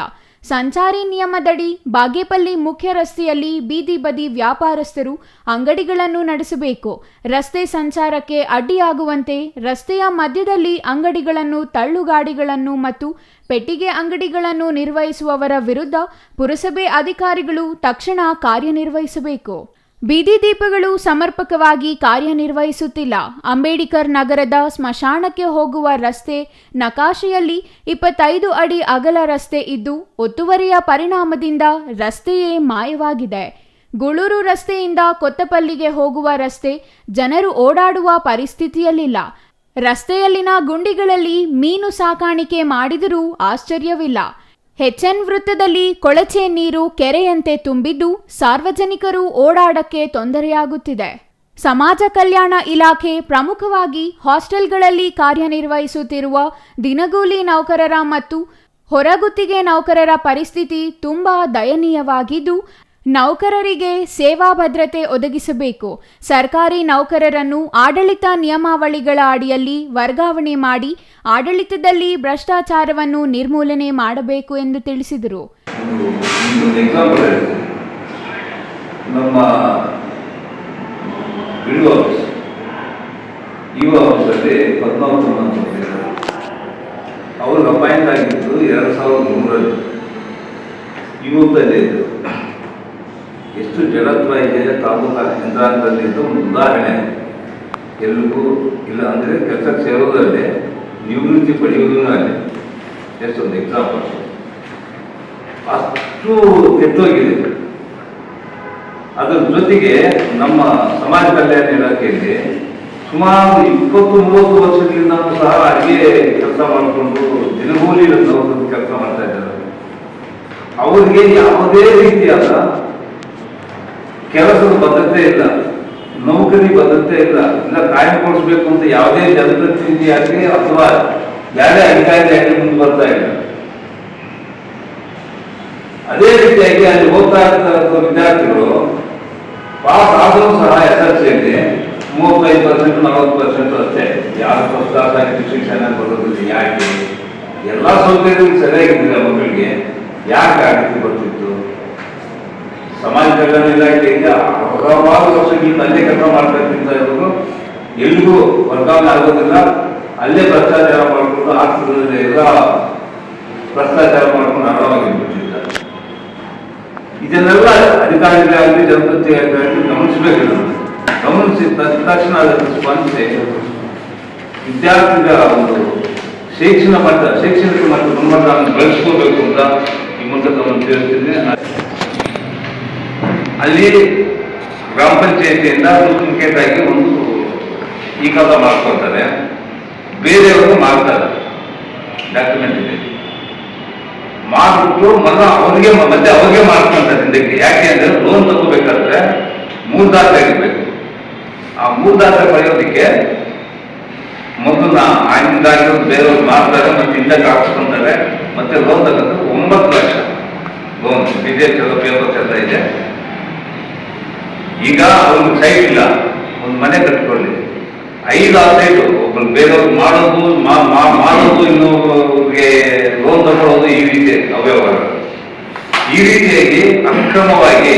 ಸಂಚಾರಿ ನಿಯಮದಡಿ ಬಾಗೇಪಲ್ಲಿ ಮುಖ್ಯ ರಸ್ತೆಯಲ್ಲಿ ಬೀದಿ ಬದಿ ವ್ಯಾಪಾರಸ್ಥರು ಅಂಗಡಿಗಳನ್ನು ನಡೆಸಬೇಕು. ರಸ್ತೆ ಸಂಚಾರಕ್ಕೆ ಅಡ್ಡಿಯಾಗುವಂತೆ ರಸ್ತೆಯ ಮಧ್ಯದಲ್ಲಿ ಅಂಗಡಿಗಳನ್ನು, ತಳ್ಳುಗಾಡಿಗಳನ್ನು ಮತ್ತು ಪೆಟ್ಟಿಗೆ ಅಂಗಡಿಗಳನ್ನು ನಿರ್ವಹಿಸುವವರ ವಿರುದ್ಧ ಪುರಸಭೆ ಅಧಿಕಾರಿಗಳು ತಕ್ಷಣ ಕಾರ್ಯನಿರ್ವಹಿಸಬೇಕು. ಬೀದಿ ದೀಪಗಳು ಸಮರ್ಪಕವಾಗಿ ಕಾರ್ಯನಿರ್ವಹಿಸುತ್ತಿಲ್ಲ. ಅಂಬೇಡ್ಕರ್ ನಗರದ ಸ್ಮಶಾನಕ್ಕೆ ಹೋಗುವ ರಸ್ತೆ ನಕಾಶೆಯಲ್ಲಿ 25 ಅಡಿ ಅಗಲ ರಸ್ತೆ ಇದ್ದು ಒತ್ತುವರಿಯ ಪರಿಣಾಮದಿಂದ ರಸ್ತೆಯೇ ಮಾಯವಾಗಿದೆ. ಗುಳೂರು ರಸ್ತೆಯಿಂದ ಕೊತ್ತಪಲ್ಲಿಗೆ ಹೋಗುವ ರಸ್ತೆ ಜನರು ಓಡಾಡುವ ಪರಿಸ್ಥಿತಿಯಲ್ಲಿಲ್ಲ. ರಸ್ತೆಯಲ್ಲಿನ ಗುಂಡಿಗಳಲ್ಲಿ ಮೀನು ಸಾಕಾಣಿಕೆ ಮಾಡಿದರೂ ಆಶ್ಚರ್ಯವಿಲ್ಲ. HN ವೃತ್ತದಲ್ಲಿ ಕೊಳಚೆ ನೀರು ಕೆರೆಯಂತೆ ತುಂಬಿದ್ದು ಸಾರ್ವಜನಿಕರು ಓಡಾಡಕ್ಕೆ ತೊಂದರೆಯಾಗುತ್ತಿದೆ. ಸಮಾಜ ಕಲ್ಯಾಣ ಇಲಾಖೆ ಪ್ರಮುಖವಾಗಿ ಹಾಸ್ಟೆಲ್ಗಳಲ್ಲಿ ಕಾರ್ಯನಿರ್ವಹಿಸುತ್ತಿರುವ ದಿನಗೂಲಿ ನೌಕರರ ಮತ್ತು ಹೊರಗುತ್ತಿಗೆ ನೌಕರರ ಪರಿಸ್ಥಿತಿ ತುಂಬಾ ದಯನೀಯವಾಗಿದ್ದು, ನೌಕರರಿಗೆ ಸೇವಾ ಭದ್ರತೆ ಒದಗಿಸಬೇಕು. ಸರ್ಕಾರಿ ನೌಕರರನ್ನು ಆಡಳಿತ ನಿಯಮಾವಳಿಗಳ ಅಡಿಯಲ್ಲಿ ವರ್ಗಾವಣೆ ಮಾಡಿ ಆಡಳಿತದಲ್ಲಿ ಭ್ರಷ್ಟಾಚಾರವನ್ನು ನಿರ್ಮೂಲನೆ ಮಾಡಬೇಕು ಎಂದು ತಿಳಿಸಿದರು. ನಮ್ಮ ಬಿಡು ಆಫೀಸ್ ಇವು ಆಫೀಸಲ್ಲಿ ಪದ್ಮಾವತಿ ಅವ್ರಿಗೆ ಅಪಾಯಿಂಟ್ ಆಗಿದ್ದು 2003ರಲ್ಲಿ. ಇವತ್ತಲ್ಲಿ ಎಷ್ಟು ಜಡತ್ವ ಇದೆ ತಾಲೂಕು ಯಂತ್ರಾಂಗದಲ್ಲಿ ಅಂತ ಒಂದು ಉದಾಹರಣೆ. ಎಲ್ಲಿಗೂ ಇಲ್ಲ ಅಂದರೆ ಕೆಲಸಕ್ಕೆ ಸೇರೋದಲ್ಲೇ ನಿವೃತ್ತಿ ಪಡೆಯುವುದೂ ಅಲ್ಲೇ ಎಷ್ಟೊಂದು ಎಕ್ಸಾಂಪಲ್. ಅಷ್ಟು ಕೆಟ್ಟೋಗಿದೆ. ಅದರ ಜೊತೆಗೆ ನಮ್ಮ ಸಮಾಜ ಕಲ್ಯಾಣ ಇಲಾಖೆಯಲ್ಲಿ ಸುಮಾರು 20-30 ವರ್ಷಗಳಿಂದ ಸಹ ಅಡುಗೆ ಕೆಲಸ ಮಾಡಿಕೊಂಡು ದಿನಗೂಲಿ ಕೆಲಸ ಮಾಡ್ತಾ ಇದ್ದಾರೆ. ಅವರಿಗೆ ಯಾವುದೇ ರೀತಿಯಾದ ಕೆಲಸದ ಭದ್ರತೆ ಇಲ್ಲ, ನೌಕರಿ ಭದ್ರತೆ ಇಲ್ಲ, ಇಲ್ಲ ಕಾಯ್ದುಕೊಳಿಸ್ಬೇಕು ಅಂತ ಯಾವುದೇ ಜನಪ್ರತಿನಿಧಿಯಾಗಿ ಅಥವಾ ಯಾವುದೇ ಅಧಿಕಾರಿಯಾಗಿ ಮುಂದೆ ಬರ್ತಾ ಇಲ್ಲ. ಅದೇ ರೀತಿಯಾಗಿ ಅಲ್ಲಿ ಓದ್ತಾ ಇರ್ತಕ್ಕಂಥ ವಿದ್ಯಾರ್ಥಿಗಳು ಪಾಸ್ ಆದರೂ ಸಹ SSLCಯಲ್ಲಿ 35%, 40% ಅಷ್ಟೇ. ಯಾರು ಫಸ್ಟ್ ಕ್ಲಾಸ್ ಆಗಿ ಶಿಕ್ಷಣ ಬರೋದಿಲ್ಲ. ಯಾಕೆ? ಎಲ್ಲ ಸೌಕರ್ಯಗಳು ಸರಿಯಾಗಿದ್ದಿಲ್ಲ ಮಕ್ಕಳಿಗೆ, ಯಾಕೆ ಆಗಕ್ಕೆ ಬರ್ತಿತ್ತು? ಸಮಾಜ ಕಲ್ಯಾಣ ಇಲಾಖೆಯಿಂದ ಹಲವಾರು ವರ್ಷಗಳಿಂದ ಅಲ್ಲೇ ಕೆಲಸ ಮಾಡ್ತಾ ಇರೋರು ಎಲ್ಲಿಗೂ ವರ್ಗಾವಣೆ ಆಗೋದಿಲ್ಲ. ಅಲ್ಲೇ ಭ್ರಷ್ಟಾಚಾರ ಮಾಡಿಕೊಂಡು ಆಸ್ಪತ್ರೆಯಲ್ಲಿ ಎಲ್ಲ ಭ್ರಷ್ಟಾಚಾರ ಮಾಡ್ಕೊಂಡು ಆರಾಮಾಗಿರ್ಬಿಟ್ಟಿದ್ದಾರೆ. ಇದನ್ನೆಲ್ಲ ಅಧಿಕಾರಿಗಳಾಗಲಿ ಜನಪ್ರತಿನಿಧಿಗಳಾಗಲಿ ಗಮನಿಸಬೇಕಿಲ್ಲ. ಗಮನಿಸಿದ ತಕ್ಷಣ ಅದನ್ನು ಸ್ಪಂದಿಸಿ ವಿದ್ಯಾರ್ಥಿಗಳ ಒಂದು ಶೈಕ್ಷಣಿಕ ಮಟ್ಟ ಗುಣಮಟ್ಟವನ್ನು ಬೆಳೆಸ್ಕೋಬೇಕು ಅಂತ ಈ ಮೂಲಕ ನಾನು ತಿಳಿಸ್ತಿದ್ದೀನಿ. ಅಲ್ಲಿ ಗ್ರಾಮ ಪಂಚಾಯತಿಯಿಂದ ಡೂಪ್ಲಿಕೇಟ್ ಆಗಿ ಒಂದು ಈ ಕಾಲ ಮಾಡ್ಕೊಳ್ತಾರೆ, ಬೇರೆಯವರು ಮಾಡ್ತಾರೆ. ಡಾಕ್ಯುಮೆಂಟ್ ಇದೆ ಮಾಡಿಬಿಟ್ಟು ಮತ್ತೆ ಅವ್ರಿಗೆ ಮಾಡ್ಕೊಂತಾರೆ ಹಿಂದಕ್ಕೆ. ಯಾಕೆ ಅಂದ್ರೆ ಲೋನ್ ತಗೋಬೇಕಾದ್ರೆ 3 ದಾಖಲೆ ಇರಬೇಕು. ಆ 3 ದಾಖಲೆ ಪಡೆಯೋದಕ್ಕೆ ಮೊದಲು ಆಗಿರೋದು ಬೇರೆಯವ್ರು ಮಾಡ್ತಾರೆ, ಮತ್ತೆ ಹಿಂದಕ್ಕೆ ಹಾಕಿಸ್ಕೊಂತಾರೆ, ಮತ್ತೆ ಲೋನ್ ತಗೊಂಡು 9 ಲಕ್ಷ ಲೋನ್ ವಿದೇಶ ಪೇಪರ್ಸ್ ಎಲ್ಲ ಇದೆ. ಈಗ ಅವ್ರಿಗೆ ಸೈಟ್ ಇಲ್ಲ, ಒಂದು ಮನೆ ಕಟ್ಕೊಳ್ಳಿ, 5-6 ಸೈಟು ಒಬ್ಬರು ಬೇರೆಯವ್ರು ಮಾಡೋದು ಇನ್ನೊಬ್ಬರಿಗೆ ಲೋನ್ ತಗೊಳ್ಳೋದು, ಈ ರೀತಿ ಅವ್ಯವಹಾರ. ಈ ರೀತಿಯಾಗಿ ಅಕ್ರಮವಾಗಿ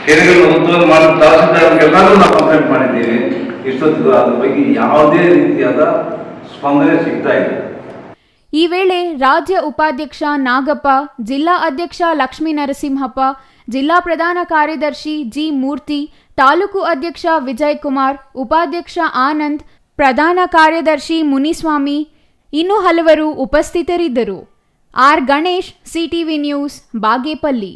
ತೆರಿಗೆಗಳನ್ನು ಉದ್ಯೋಗ ಮಾಡಿದ ತಹಸೀಲ್ದಾರ್ಗೆಲ್ಲರೂ ನಾವು ಕಂಪ್ಲೇಂಟ್ ಮಾಡಿದ್ದೀವಿ. ಇಷ್ಟೊತ್ತಿಗೂ ಅದ್ರ ಬಗ್ಗೆ ಯಾವುದೇ ರೀತಿಯಾದ ಸ್ಪಂದನೆ ಸಿಗ್ತಾ ಇಲ್ಲ. ಈ ವೇಳೆ ರಾಜ್ಯ ಉಪಾಧ್ಯಕ್ಷ ನಾಗಪ್ಪ, ಜಿಲ್ಲಾ ಅಧ್ಯಕ್ಷ ಲಕ್ಷ್ಮೀ ನರಸಿಂಹಪ್ಪ, ಜಿಲ್ಲಾ ಪ್ರಧಾನ ಕಾರ್ಯದರ್ಶಿ ಜಿ ಮೂರ್ತಿ, ತಾಲೂಕು ಅಧ್ಯಕ್ಷ ವಿಜಯ್ ಕುಮಾರ್, ಉಪಾಧ್ಯಕ್ಷ ಆನಂದ್, ಪ್ರಧಾನ ಕಾರ್ಯದರ್ಶಿ ಮುನಿಸ್ವಾಮಿ ಇನ್ನೂ ಹಲವರು ಉಪಸ್ಥಿತರಿದ್ದರು. R Ganesh, CTV news, Bagepalli.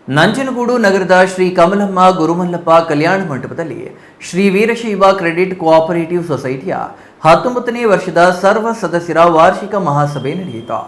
Nanjangud ನಗರದ ಶ್ರೀ ಕಮಲಮ್ಮ ಗುರುಮಲ್ಲಪ್ಪ ಕಲ್ಯಾಣ ಮಂಟಪದಲ್ಲಿ ಶ್ರೀ ವೀರಶೈವ ಕ್ರೆಡಿಟ್ ಕೋಆಪರೇಟಿವ್ ಸೊಸೈಟಿಯ 19ನೇ ವರ್ಷದ ಸರ್ವ ಸದಸ್ಯರ ವಾರ್ಷಿಕ ಮಹಾಸಭೆ ನಡೆಯಿತು.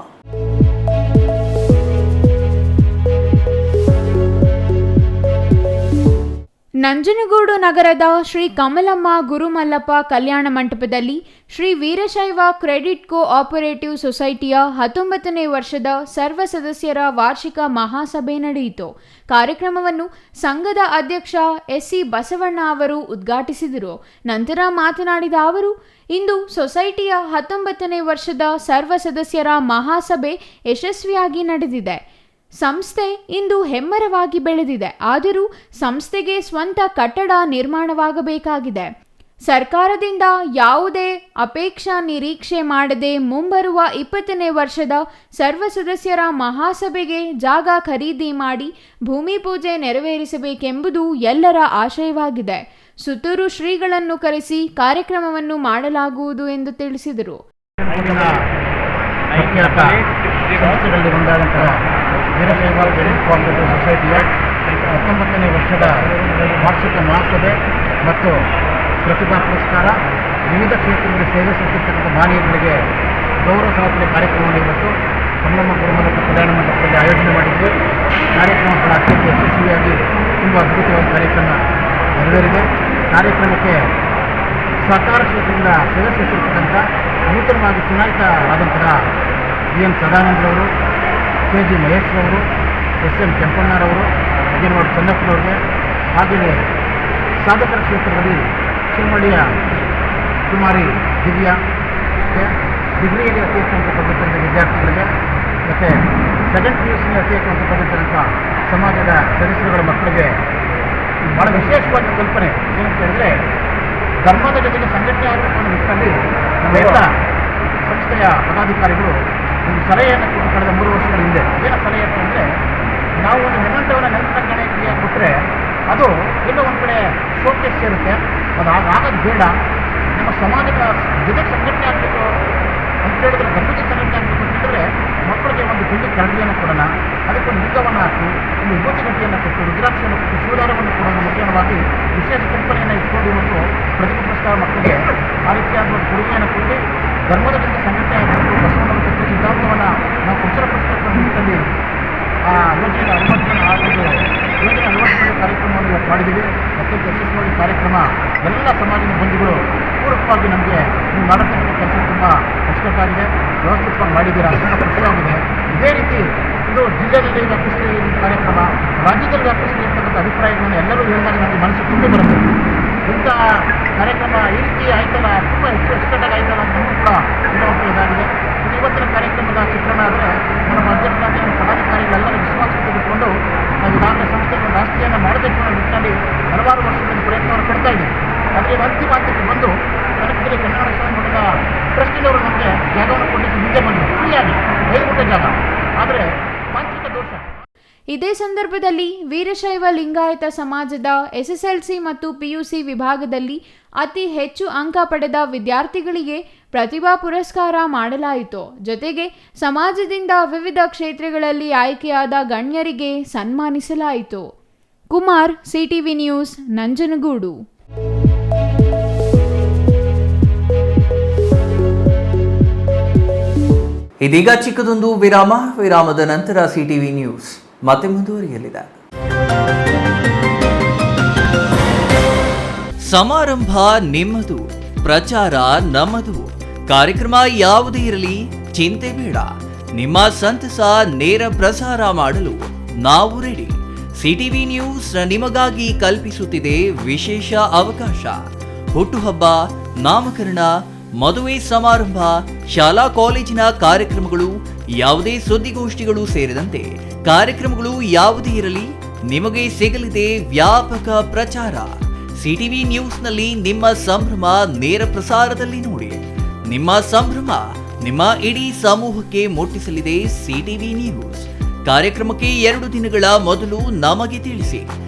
ನಂಜನಗೂಡು ನಗರದ ಶ್ರೀ ಕಮಲಮ್ಮ ಗುರುಮಲ್ಲಪ್ಪ ಕಲ್ಯಾಣ ಮಂಟಪದಲ್ಲಿ Shri Veerashaiva credit cooperative ಸೊಸೈಟಿಯ 19ನೇ ವರ್ಷದ ಸರ್ವ ಸದಸ್ಯರ ವಾರ್ಷಿಕ ಮಹಾಸಭೆ ನಡೆಯಿತು. ಕಾರ್ಯಕ್ರಮವನ್ನು ಸಂಘದ ಅಧ್ಯಕ್ಷ ಎಸ್ಸಿ ಬಸವಣ್ಣ ಅವರು ಉದ್ಘಾಟಿಸಿದರು. ನಂತರ ಮಾತನಾಡಿದ ಅವರು, ಇಂದು ಸೊಸೈಟಿಯ 19ನೇ ವರ್ಷದ ಸರ್ವ ಸದಸ್ಯರ ಮಹಾಸಭೆ ಯಶಸ್ವಿಯಾಗಿ ನಡೆದಿದೆ. ಸಂಸ್ಥೆ ಇಂದು ಹೆಮ್ಮರವಾಗಿ ಬೆಳೆದಿದೆ. ಆದರೂ ಸಂಸ್ಥೆಗೆ ಸ್ವಂತ ಕಟ್ಟಡ ನಿರ್ಮಾಣವಾಗಬೇಕಾಗಿದೆ. ಸರ್ಕಾರದಿಂದ ಯಾವುದೇ ಅಪೇಕ್ಷಾ ನಿರೀಕ್ಷೆ ಮಾಡದೆ ಮುಂಬರುವ 20ನೇ ವರ್ಷದ ಸರ್ವ ಸದಸ್ಯರ ಮಹಾಸಭೆಗೆ ಜಾಗ ಖರೀದಿ ಮಾಡಿ ಭೂಮಿ ಪೂಜೆ ನೆರವೇರಿಸಬೇಕೆಂಬುದು ಎಲ್ಲರ ಆಶಯವಾಗಿದೆ. ಸುತ್ತೂರು ಶ್ರೀಗಳನ್ನು ಕರೆಸಿ ಕಾರ್ಯಕ್ರಮವನ್ನು ಮಾಡಲಾಗುವುದು ಎಂದು ತಿಳಿಸಿದರು. ವೀರಶೈವ ಕ್ರೆಡಿಟ್ ಕೋಆಪರೇಟಿವ್ ಸೊಸೈಟಿಯ 19ನೇ ವರ್ಷದ ವಾರ್ಷಿಕ ಮಹಾಸಭೆ ಮತ್ತು ಪ್ರತಿಭಾ ಪುರಸ್ಕಾರ, ವಿವಿಧ ಕ್ಷೇತ್ರಗಳಲ್ಲಿ ಸೇವೆ ಸಲ್ಲಿಸಿರ್ತಕ್ಕಂಥ ಮಾನವೀಯರಿಗೆ ಗೌರವ ಸಮರ್ಪಣೆ ಕಾರ್ಯಕ್ರಮವನ್ನು ಇವತ್ತು ಕಮಲಮ್ಮ ಗುರುಮಲ್ಲಪ್ಪ ಕಲ್ಯಾಣ ಮಂಟಪದಲ್ಲಿ ಆಯೋಜನೆ ಮಾಡಿದ್ದು. ಕಾರ್ಯಕ್ರಮ ಕೂಡ ಅತ್ಯಂತ ಯಶಸ್ವಿಯಾಗಿ ತುಂಬ ಅದ್ಭುತವಾದ ಕಾರ್ಯಕ್ರಮ ನೆರವೇರಿದೆ. ಕಾರ್ಯಕ್ರಮಕ್ಕೆ ಸಹಕಾರ ಕ್ಷೇತ್ರದಿಂದ ಸೇವೆ ಸಲ್ಲಿಸಿರ್ತಕ್ಕಂಥ ನೂತನವಾಗಿ ಚುನಾಯಿತರಾದಂತಹ BN ಸದಾನಂದರವರು, KG ಮಹೇಶ್ರವರು, SM ಕೆಂಪಣ್ಣರವರು, ಅಗೇನವಾಡ ಚನ್ನಪ್ಪನವ್ರಿಗೆ, ಹಾಗೆಯೇ ಸಾಧಕರ ಕ್ಷೇತ್ರದಲ್ಲಿ ಶಿವಮಳ್ಳಿಯ ಕುಮಾರಿ ದಿವ್ಯಾ, ಡಿಗ್ರಿಯಲ್ಲಿ ಅತಿ ಹೆಚ್ಚು ಅಂಕ ಪಡೆದಿರ್ತಕ್ಕಂಥ ವಿದ್ಯಾರ್ಥಿಗಳಿಗೆ ಮತ್ತು ಸೆಕೆಂಡ್ PUCಯಲ್ಲಿ ಅತಿ ಹೆಚ್ಚು ಅಂಕ ಪಡೆದಿರ್ತಕ್ಕಂಥ ಸಮಾಜದ ಸದಸ್ಯರುಗಳ ಮಕ್ಕಳಿಗೆ ಭಾಳ ವಿಶೇಷವಾದ ಕಲ್ಪನೆ ಏನಂತ ಹೇಳಿದ್ರೆ, ಧರ್ಮದ ಜೊತೆಗೆ ಸಂಘಟನೆ ಆಗಬೇಕು ಅನ್ನೋ ನಿಟ್ಟಿನಲ್ಲಿ ನಮ್ಮೆಲ್ಲ ಸಂಸ್ಥೆಯ ಪದಾಧಿಕಾರಿಗಳು ಒಂದು ಸಲಹೆಯನ್ನು ಕೊಟ್ಟು ಕಳೆದ 3 ವರ್ಷಗಳ ಹಿಂದೆ ಏನು ಸಲಹೆ ಅಂತಂದರೆ, ನಾವು ಒಂದು ನಿರಂತರವನ್ನು ನೆನಪಿನ ಕ್ರಿಯೆ ಕೊಟ್ಟರೆ ಅದು ಎಲ್ಲೋ ಒಂದು ಕಡೆ ಶೋಕೇಸ್ ಸೇರುತ್ತೆ, ಅದು ಆಗೋದು ಬೇಡ. ನಮ್ಮ ಸಮಾಜದ ಜೊತೆಗೆ ಸಂಘಟನೆ ಆಗಬೇಕು ಅಂತ ಹೇಳಿದ್ರೆ, ಧರ್ಮದ ಸಂಘಟನೆ ಆಗಬೇಕು ಅಂತ ಹೇಳಿದ್ರೆ ಮಕ್ಕಳಿಗೆ ಒಂದು ಬೆಳ್ಳಿ ಕರಡಿಯನ್ನು ಕೊಡೋಣ, ಅದಕ್ಕೊಂದು ಲಿಂಗವನ್ನು ಹಾಕಿ ಒಂದು ವಿಭೂತಿ ಗಟ್ಟಿಯನ್ನು ಕೊಟ್ಟು ರುದ್ರಾಕ್ಷಿಯನ್ನು ಕೊಟ್ಟು ಶಿವದಾರವನ್ನು ಕೊಡೋದು ಮುಖ್ಯವಾಗಿ ವಿಶೇಷ ಕಲ್ಪನೆಯನ್ನು ಇಟ್ಕೊಂಡು ಇವತ್ತು ಪ್ರತಿಭಾ ಪುರಸ್ಕಾರ ಮಕ್ಕಳಿಗೆ ಆ ರೀತಿಯಾದ ಒಂದು ಕೊಡುಗೆಯನ್ನು ಕೊಟ್ಟು ಧರ್ಮದ ಜೊತೆ ಸಂಘಟನೆ ಆಗಬೇಕು, ಬಸವಣ್ಣನ ತತ್ವ ಸಿದ್ಧಾಂತವನ್ನು ನಾವು ಪ್ರಚಾರ ಪಡಿಸಬೇಕು ನಿಟ್ಟಿನಲ್ಲಿ ಆ ಯೋಜನೆ ಅಳವಡಿಸಿಕೊಳ್ಳುವ ಕಾರ್ಯಕ್ರಮವನ್ನು ಇವತ್ತು ಮಾಡಿದ್ದೀವಿ. ಅತ್ಯಂತ ಯಶಸ್ವಿ ಕಾರ್ಯಕ್ರಮ. ಎಲ್ಲ ಸಮಾಜದ ಬಂಧುಗಳು ಪೂರಕವಾಗಿ ನಮಗೆ ನೀವು ಮಾಡತಕ್ಕಂಥ ಕೆಲಸ ತುಂಬ ಅಚ್ಚುಕಟ್ಟಾಗಿದೆ, ವ್ಯವಸ್ಥಿತವಾಗಿ ಮಾಡಿದ್ದೀರಾ, ತುಂಬ ಖುಷಿಯಾಗಿದೆ. ಇದೇ ರೀತಿ ಇದು ಜಿಲ್ಲೆಯಲ್ಲಿ ವ್ಯಾಪಿಸಲಿ ಈ ಕಾರ್ಯಕ್ರಮ, ರಾಜ್ಯದಲ್ಲಿ ವ್ಯಾಪಿಸಲಿ ಇರ್ತಕ್ಕಂಥ ಅಭಿಪ್ರಾಯಗಳನ್ನು ಎಲ್ಲರೂ ಹೇಳಿದಾಗ ನಮಗೆ ಮನಸ್ಸು ತುಂಬ ಬರುತ್ತೆ. ಇಂಥ ಕಾರ್ಯಕ್ರಮ ಈ ರೀತಿ ಆಯ್ತಲ್ಲ, ತುಂಬ ಹೆಚ್ಚು ಅಚ್ಚುಕಟ್ಟಾಗಿ ಆಯ್ತಲ್ಲ ಅಂತ ನಮಗೂ ಕೂಡ ತುಂಬ ಇದಾಗಿದೆ. ಇದು ಇವತ್ತಿನ ಕಾರ್ಯಕ್ರಮದ ಚಿತ್ರಣ ಆದರೆ ನಮ್ಮ ಅಧ್ಯಕ್ಷರಾದ ನಮ್ಮ ಪದಾಧಿಕಾರಿಗಳೆಲ್ಲರ ವಿಶ್ವಾಸ ತೆಗೆದುಕೊಂಡು ನಾವು ಈಗಾಗಲೇ ಸಂಸ್ಥೆಗೆ ಒಂದು ಆಸ್ತಿಯನ್ನು ಮಾಡಬೇಕು ಅನ್ನೋ ನಿಟ್ಟಿನಲ್ಲಿ ಹಲವಾರು ವರ್ಷಗಳಿಂದ ಪ್ರಯತ್ನವನ್ನು ಪಡ್ತಾ ಇದ್ದೀವಿ. ಆದರೆ ಅಂತಿಮ ಹಂತಕ್ಕೆ ಬಂದು ಕನಕಗಿರಿ ಕನ್ನಡ ಸ್ವಾಮಿ ಮಠದ ಟ್ರಸ್ಟಿನವರು ನಮಗೆ ಜಾಗವನ್ನು ಕೊಡಲಿಕ್ಕೆ ಮುಂದೆ ಬಂದರು, ಫ್ರೀಯಾಗಿ 5 ಗುಂಟೆ ಜಾಗ. ಆದರೆ ತಾಂತ್ರಿಕ ದೋಷ. ಇದೇ ಸಂದರ್ಭದಲ್ಲಿ ವೀರಶೈವ ಲಿಂಗಾಯತ ಸಮಾಜದ SSLC ಮತ್ತು PUC ವಿಭಾಗದಲ್ಲಿ ಅತಿ ಹೆಚ್ಚು ಅಂಕ ಪಡೆದ ವಿದ್ಯಾರ್ಥಿಗಳಿಗೆ ಪ್ರತಿಭಾ ಪುರಸ್ಕಾರ ಮಾಡಲಾಯಿತು. ಜೊತೆಗೆ ಸಮಾಜದಿಂದ ವಿವಿಧ ಕ್ಷೇತ್ರಗಳಲ್ಲಿ ಆಯ್ಕೆಯಾದ ಗಣ್ಯರಿಗೆ ಸನ್ಮಾನಿಸಲಾಯಿತು. Kumar, CTV news, Nanjangud. ಇದೀಗ ಚಿಕ್ಕದೊಂದು ವಿರಾಮ. ವಿರಾಮದ ನಂತರ CTV ನ್ಯೂಸ್ ಮತ್ತೆ ಮುಂದುವರಿಯಲಿದೆ. ಸಮಾರಂಭ ನಿಮ್ಮದು, ಪ್ರಚಾರ ನಮ್ಮದು. ಕಾರ್ಯಕ್ರಮ ಯಾವುದೇ ಇರಲಿ ಚಿಂತೆ ಬೇಡ. ನಿಮ್ಮ ಸಂತಸ ನೇರ ಪ್ರಸಾರ ಮಾಡಲು ನಾವು ರೆಡಿ. CTV ನ್ಯೂಸ್ ನಿಮಗಾಗಿ ಕಲ್ಪಿಸುತ್ತಿದೆ ವಿಶೇಷ ಅವಕಾಶ. ಹುಟ್ಟುಹಬ್ಬ, ನಾಮಕರಣ, ಮದುವೆ ಸಮಾರಂಭ, ಶಾಲಾ ಕಾಲೇಜಿನ ಕಾರ್ಯಕ್ರಮಗಳು, ಯಾವುದೇ ಸುದ್ದಿಗೋಷ್ಠಿಗಳು ಸೇರಿದಂತೆ ಕಾರ್ಯಕ್ರಮಗಳು ಯಾವುದೇ ಇರಲಿ ನಿಮಗೆ ಸಿಗಲಿದೆ ವ್ಯಾಪಕ ಪ್ರಚಾರ. CTV ನ್ಯೂಸ್ನಲ್ಲಿ ನಿಮ್ಮ ಸಂಭ್ರಮ ನೇರ ಪ್ರಸಾರದಲ್ಲಿ ನೋಡಿ. ನಿಮ್ಮ ಸಂಭ್ರಮ ನಿಮ್ಮ ಇಡೀ ಸಮೂಹಕ್ಕೆ ಮುಟ್ಟಿಸಲಿದೆ CTV ನ್ಯೂಸ್. ಕಾರ್ಯಕ್ರಮಕ್ಕೆ 2 ದಿನಗಳ ಮೊದಲು ನಮಗೆ ತಿಳಿಸಿ,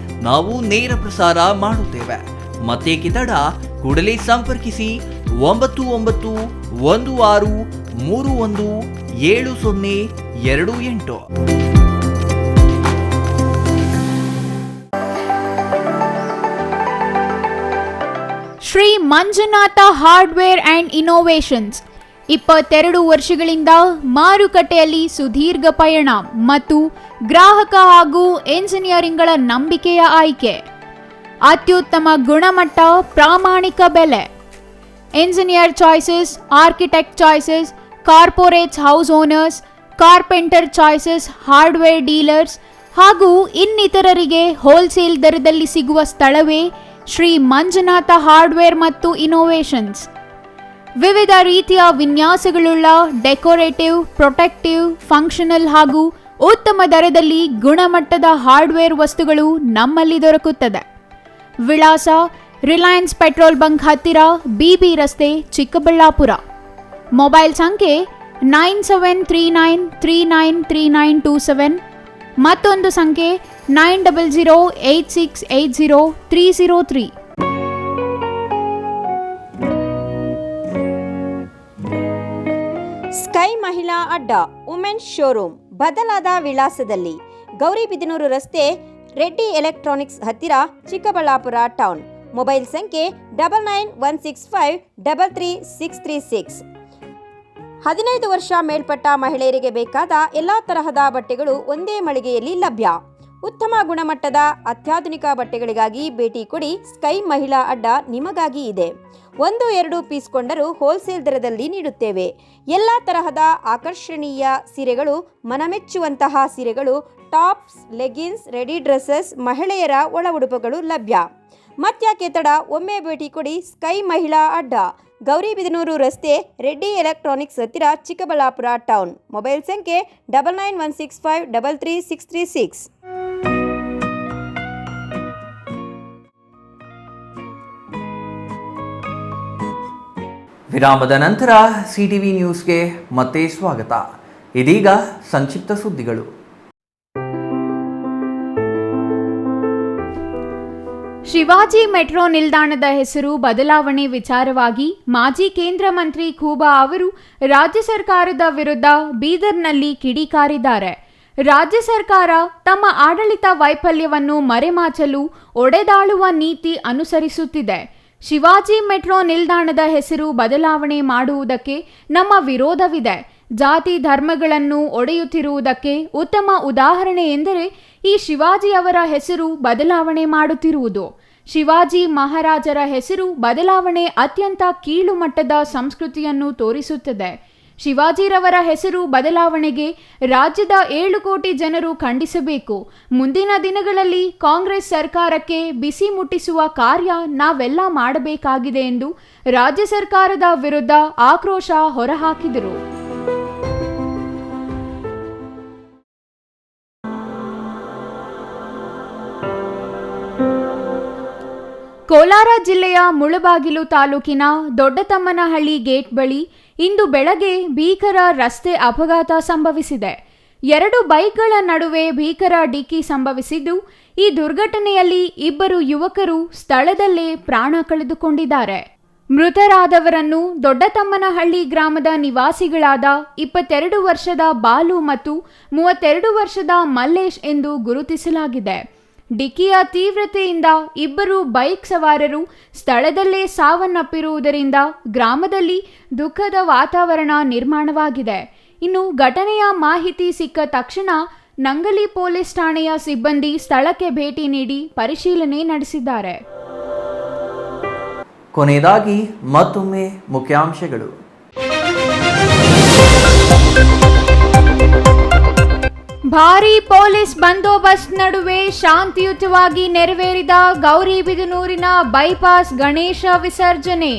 ನಾವು ನೇರ ಪ್ರಸಾರ ಮಾಡುತ್ತೇವೆ. ಮತ್ತೆ ಕಿತಡ ಕೂಡಲೇ ಸಂಪರ್ಕಿಸಿ 9916317028. Shri Manjunatha hardware and innovations 22 ವರ್ಷಗಳಿಂದ ಮಾರುಕಟ್ಟೆಯಲ್ಲಿ ಸುದೀರ್ಘ ಪಯಣ ಮತ್ತು ಗ್ರಾಹಕ ಹಾಗೂ ಎಂಜಿನಿಯರಿಂಗ್ಗಳ ನಂಬಿಕೆಯ ಆಯ್ಕೆ. ಅತ್ಯುತ್ತಮ ಗುಣಮಟ್ಟ, ಪ್ರಾಮಾಣಿಕ ಬೆಲೆ. Engineer choices, architect choices, corporates, house owners, carpenter choices, hardware dealers ಹಾಗೂ ಇನ್ನಿತರರಿಗೆ ಹೋಲ್ಸೇಲ್ ದರದಲ್ಲಿ ಸಿಗುವ ಸ್ಥಳವೇ ಶ್ರೀ ಮಂಜುನಾಥ ಹಾರ್ಡ್ವೇರ್ ಮತ್ತು ಇನೋವೇಷನ್ಸ್. ವಿವಿಧ ರೀತಿಯ ವಿನ್ಯಾಸಗಳುಳ್ಳ ಡೆಕೋರೇಟಿವ್, ಪ್ರೊಟೆಕ್ಟಿವ್, ಫಂಕ್ಷನಲ್ ಹಾಗೂ ಉತ್ತಮ ದರದಲ್ಲಿ ಗುಣಮಟ್ಟದ ಹಾರ್ಡ್ವೇರ್ ವಸ್ತುಗಳು ನಮ್ಮಲ್ಲಿ ದೊರಕುತ್ತದೆ. ವಿಳಾಸ: ರಿಲಯನ್ಸ್ ಪೆಟ್ರೋಲ್ ಬಂಕ್ ಹತ್ತಿರ, BB ರಸ್ತೆ, ಚಿಕ್ಕಬಳ್ಳಾಪುರ. ಮೊಬೈಲ್ ಸಂಖ್ಯೆ 9739393927. ಮತ್ತೊಂದು ಸಂಖ್ಯೆ 9008680303. ಸ್ಕೈ ಮಹಿಳಾ ಅಡ್ಡ ವುಮೆನ್ಸ್ ಶೋರೂಮ್ ಬದಲಾದ ವಿಳಾಸದಲ್ಲಿ, ಗೌರಿಬಿದನೂರು ರಸ್ತೆ, ರೆಡ್ಡಿ ಎಲೆಕ್ಟ್ರಾನಿಕ್ಸ್ ಹತ್ತಿರ, ಚಿಕ್ಕಬಳ್ಳಾಪುರ ಟೌನ್. ಮೊಬೈಲ್ ಸಂಖ್ಯೆ 9916533636. 15 ವರ್ಷ ಮೇಲ್ಪಟ್ಟ ಮಹಿಳೆಯರಿಗೆ ಬೇಕಾದ ಎಲ್ಲ ತರಹದ ಬಟ್ಟೆಗಳು ಒಂದೇ ಮಳಿಗೆಯಲ್ಲಿ ಲಭ್ಯ. ಉತ್ತಮ ಗುಣಮಟ್ಟದ ಅತ್ಯಾಧುನಿಕ ಬಟ್ಟೆಗಳಿಗಾಗಿ ಭೇಟಿ ಕೊಡಿ. ಸ್ಕೈ ಮಹಿಳಾ ಅಡ್ಡ ನಿಮಗಾಗಿ ಇದೆ. 1-2 ಪೀಸ್ ಕೊಂಡರೂ ಹೋಲ್ಸೇಲ್ ದರದಲ್ಲಿ ನೀಡುತ್ತೇವೆ. ಎಲ್ಲ ತರಹದ ಆಕರ್ಷಣೀಯ ಸೀರೆಗಳು, ಮನಮೆಚ್ಚುವಂತಹ ಸೀರೆಗಳು, ಟಾಪ್ಸ್, ಲೆಗಿನ್ಸ್, ರೆಡಿ ಡ್ರೆಸ್ಸಸ್, ಮಹಿಳೆಯರ ಒಳ ಉಡುಪುಗಳು ಲಭ್ಯ. ಮತ್ಯಾಕೆ ತಡ, ಒಮ್ಮೆ ಭೇಟಿ ಕೊಡಿ. ಸ್ಕೈ ಮಹಿಳಾ ಅಡ್ಡ, ಗೌರಿಬಿದನೂರು ರಸ್ತೆ, ರೆಡ್ಡಿ ಎಲೆಕ್ಟ್ರಾನಿಕ್ಸ್ ಹತ್ತಿರ, ಚಿಕ್ಕಬಳ್ಳಾಪುರ ಟೌನ್. ಮೊಬೈಲ್ ಸಂಖ್ಯೆ 9916533636. ವಿರಾಮದ ನಂತರ ಸಿಟಿವಿ ನ್ಯೂಸ್ಗೆ ಮತ್ತೆ ಸ್ವಾಗತ. ಇದೀಗ ಸಂಕ್ಷಿಪ್ತ ಸುದ್ದಿಗಳು. ಶಿವಾಜಿ ಮೆಟ್ರೋ ನಿಲ್ದಾಣದ ಹೆಸರು ಬದಲಾವಣೆ ವಿಚಾರವಾಗಿ ಮಾಜಿ ಕೇಂದ್ರ ಮಂತ್ರಿ ಖೂಬಾ ಅವರು ರಾಜ್ಯ ಸರ್ಕಾರದ ವಿರುದ್ಧ ಬೀದರ್ನಲ್ಲಿ ಕಿಡಿಕಾರಿದ್ದಾರೆ. ರಾಜ್ಯ ಸರ್ಕಾರ ತಮ್ಮ ಆಡಳಿತ ವೈಫಲ್ಯವನ್ನು ಮರೆಮಾಚಲು ಒಡೆದಾಳುವ ನೀತಿ ಅನುಸರಿಸುತ್ತಿದೆ. ಶಿವಾಜಿ ಮೆಟ್ರೋ ನಿಲ್ದಾಣದ ಹೆಸರು ಬದಲಾವಣೆ ಮಾಡುವುದಕ್ಕೆ ನಮ್ಮ ವಿರೋಧವಿದೆ. ಜಾತಿ ಧರ್ಮಗಳನ್ನು ಒಡೆಯುತ್ತಿರುವುದಕ್ಕೆ ಉತ್ತಮ ಉದಾಹರಣೆ ಎಂದರೆ ಈ ಶಿವಾಜಿ ಅವರ ಹೆಸರು ಬದಲಾವಣೆ ಮಾಡುತ್ತಿರುವುದು. ಶಿವಾಜಿ ಮಹಾರಾಜರ ಹೆಸರು ಬದಲಾವಣೆ ಅತ್ಯಂತ ಕೀಳು ಮಟ್ಟದ ಸಂಸ್ಕೃತಿಯನ್ನು ತೋರಿಸುತ್ತದೆ. ಶಿವಾಜಿರವರ ಹೆಸರು ಬದಲಾವಣೆಗೆ ರಾಜ್ಯದ 7 ಕೋಟಿ ಜನರು ಖಂಡಿಸಬೇಕು. ಮುಂದಿನ ದಿನಗಳಲ್ಲಿ ಕಾಂಗ್ರೆಸ್ ಸರ್ಕಾರಕ್ಕೆ ಬಿಸಿ ಮುಟ್ಟಿಸುವ ಕಾರ್ಯ ನಾವೆಲ್ಲ ಮಾಡಬೇಕಾಗಿದೆ ಎಂದು ರಾಜ್ಯ ಸರ್ಕಾರದ ವಿರುದ್ಧ ಆಕ್ರೋಶ ಹೊರಹಾಕಿದರು. ಕೋಲಾರ ಜಿಲ್ಲೆಯ ಮುಳಬಾಗಿಲು ತಾಲೂಕಿನ ದೊಡ್ಡತಮ್ಮನಹಳ್ಳಿ ಗೇಟ್ ಬಳಿ ಇಂದು ಬೆಳಗ್ಗೆ ಭೀಕರ ರಸ್ತೆ ಅಪಘಾತ ಸಂಭವಿಸಿದೆ. 2 ಬೈಕ್ಗಳ ನಡುವೆ ಭೀಕರ ಡಿಕ್ಕಿ ಸಂಭವಿಸಿದ್ದು, ಈ ದುರ್ಘಟನೆಯಲ್ಲಿ 2 ಯುವಕರು ಸ್ಥಳದಲ್ಲೇ ಪ್ರಾಣ ಕಳೆದುಕೊಂಡಿದ್ದಾರೆ. ಮೃತರಾದವರನ್ನು ದೊಡ್ಡತಮ್ಮನಹಳ್ಳಿ ಗ್ರಾಮದ ನಿವಾಸಿಗಳಾದ 22 ವರ್ಷದ ಬಾಲು ಮತ್ತು 32 ವರ್ಷದ ಮಲ್ಲೇಶ್ ಎಂದು ಗುರುತಿಸಲಾಗಿದೆ. ಡಿಕ್ಕಿಯ ತೀವ್ರತೆಯಿಂದ 2 ಬೈಕ್ ಸವಾರರು ಸ್ಥಳದಲ್ಲೇ ಸಾವನ್ನಪ್ಪಿರುವುದರಿಂದ ಗ್ರಾಮದಲ್ಲಿ ದುಃಖದ ವಾತಾವರಣ ನಿರ್ಮಾಣವಾಗಿದೆ. ಇನ್ನು ಘಟನೆಯ ಮಾಹಿತಿ ಸಿಕ್ಕ ತಕ್ಷಣ ನಂಗಲಿ ಪೊಲೀಸ್ ಠಾಣೆಯ ಸಿಬ್ಬಂದಿ ಸ್ಥಳಕ್ಕೆ ಭೇಟಿ ನೀಡಿ ಪರಿಶೀಲನೆ ನಡೆಸಿದ್ದಾರೆ. ಕೊನೆಯದಾಗಿ ಮತ್ತೊಮ್ಮೆ ಮುಖ್ಯಾಂಶಗಳು. ಭಾರೀ ಪೊಲೀಸ್ ಬಂದೋಬಸ್ತ್ ನಡುವೆ ಶಾಂತಿಯುತವಾಗಿ ನೆರವೇರಿದ ಗೌರಿಬಿದನೂರಿನ ಬೈಪಾಸ್ ಗಣೇಶ ವಿಸರ್ಜನೆ.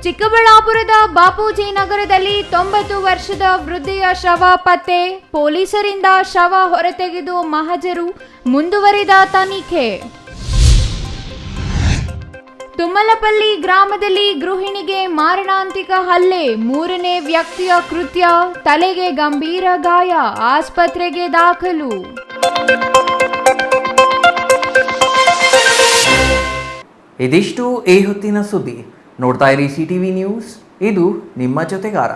ಚಿಕ್ಕಬಳ್ಳಾಪುರದ ಬಾಪೂಜಿ ನಗರದಲ್ಲಿ 90 ವರ್ಷದ ವೃದ್ಧೆಯ ಶವ ಪತ್ತೆ. ಪೊಲೀಸರಿಂದ ಶವ ಹೊರತೆಗೆದು ಮಹಜರು, ಮುಂದುವರಿದ ತನಿಖೆ. ತುಮ್ಮಲಪಲ್ಲಿ ಗ್ರಾಮದಲ್ಲಿ ಗೃಹಿಣಿಗೆ ಮಾರಣಾಂತಿಕ ಹಲ್ಲೆ, 3ನೇ ವ್ಯಕ್ತಿಯ ಕೃತ್ಯ, ತಲೆಗೆ ಗಂಭೀರ ಗಾಯ, ಆಸ್ಪತ್ರೆಗೆ ದಾಖಲು. ಇದಿಷ್ಟು ಈ ಹೊತ್ತಿನ ಸುದ್ದಿ. ನೋಡ್ತಾ ಇರಿ ಸಿಟಿವಿ ನ್ಯೂಸ್, ಇದು ನಿಮ್ಮ ಜೊತೆಗಾರ.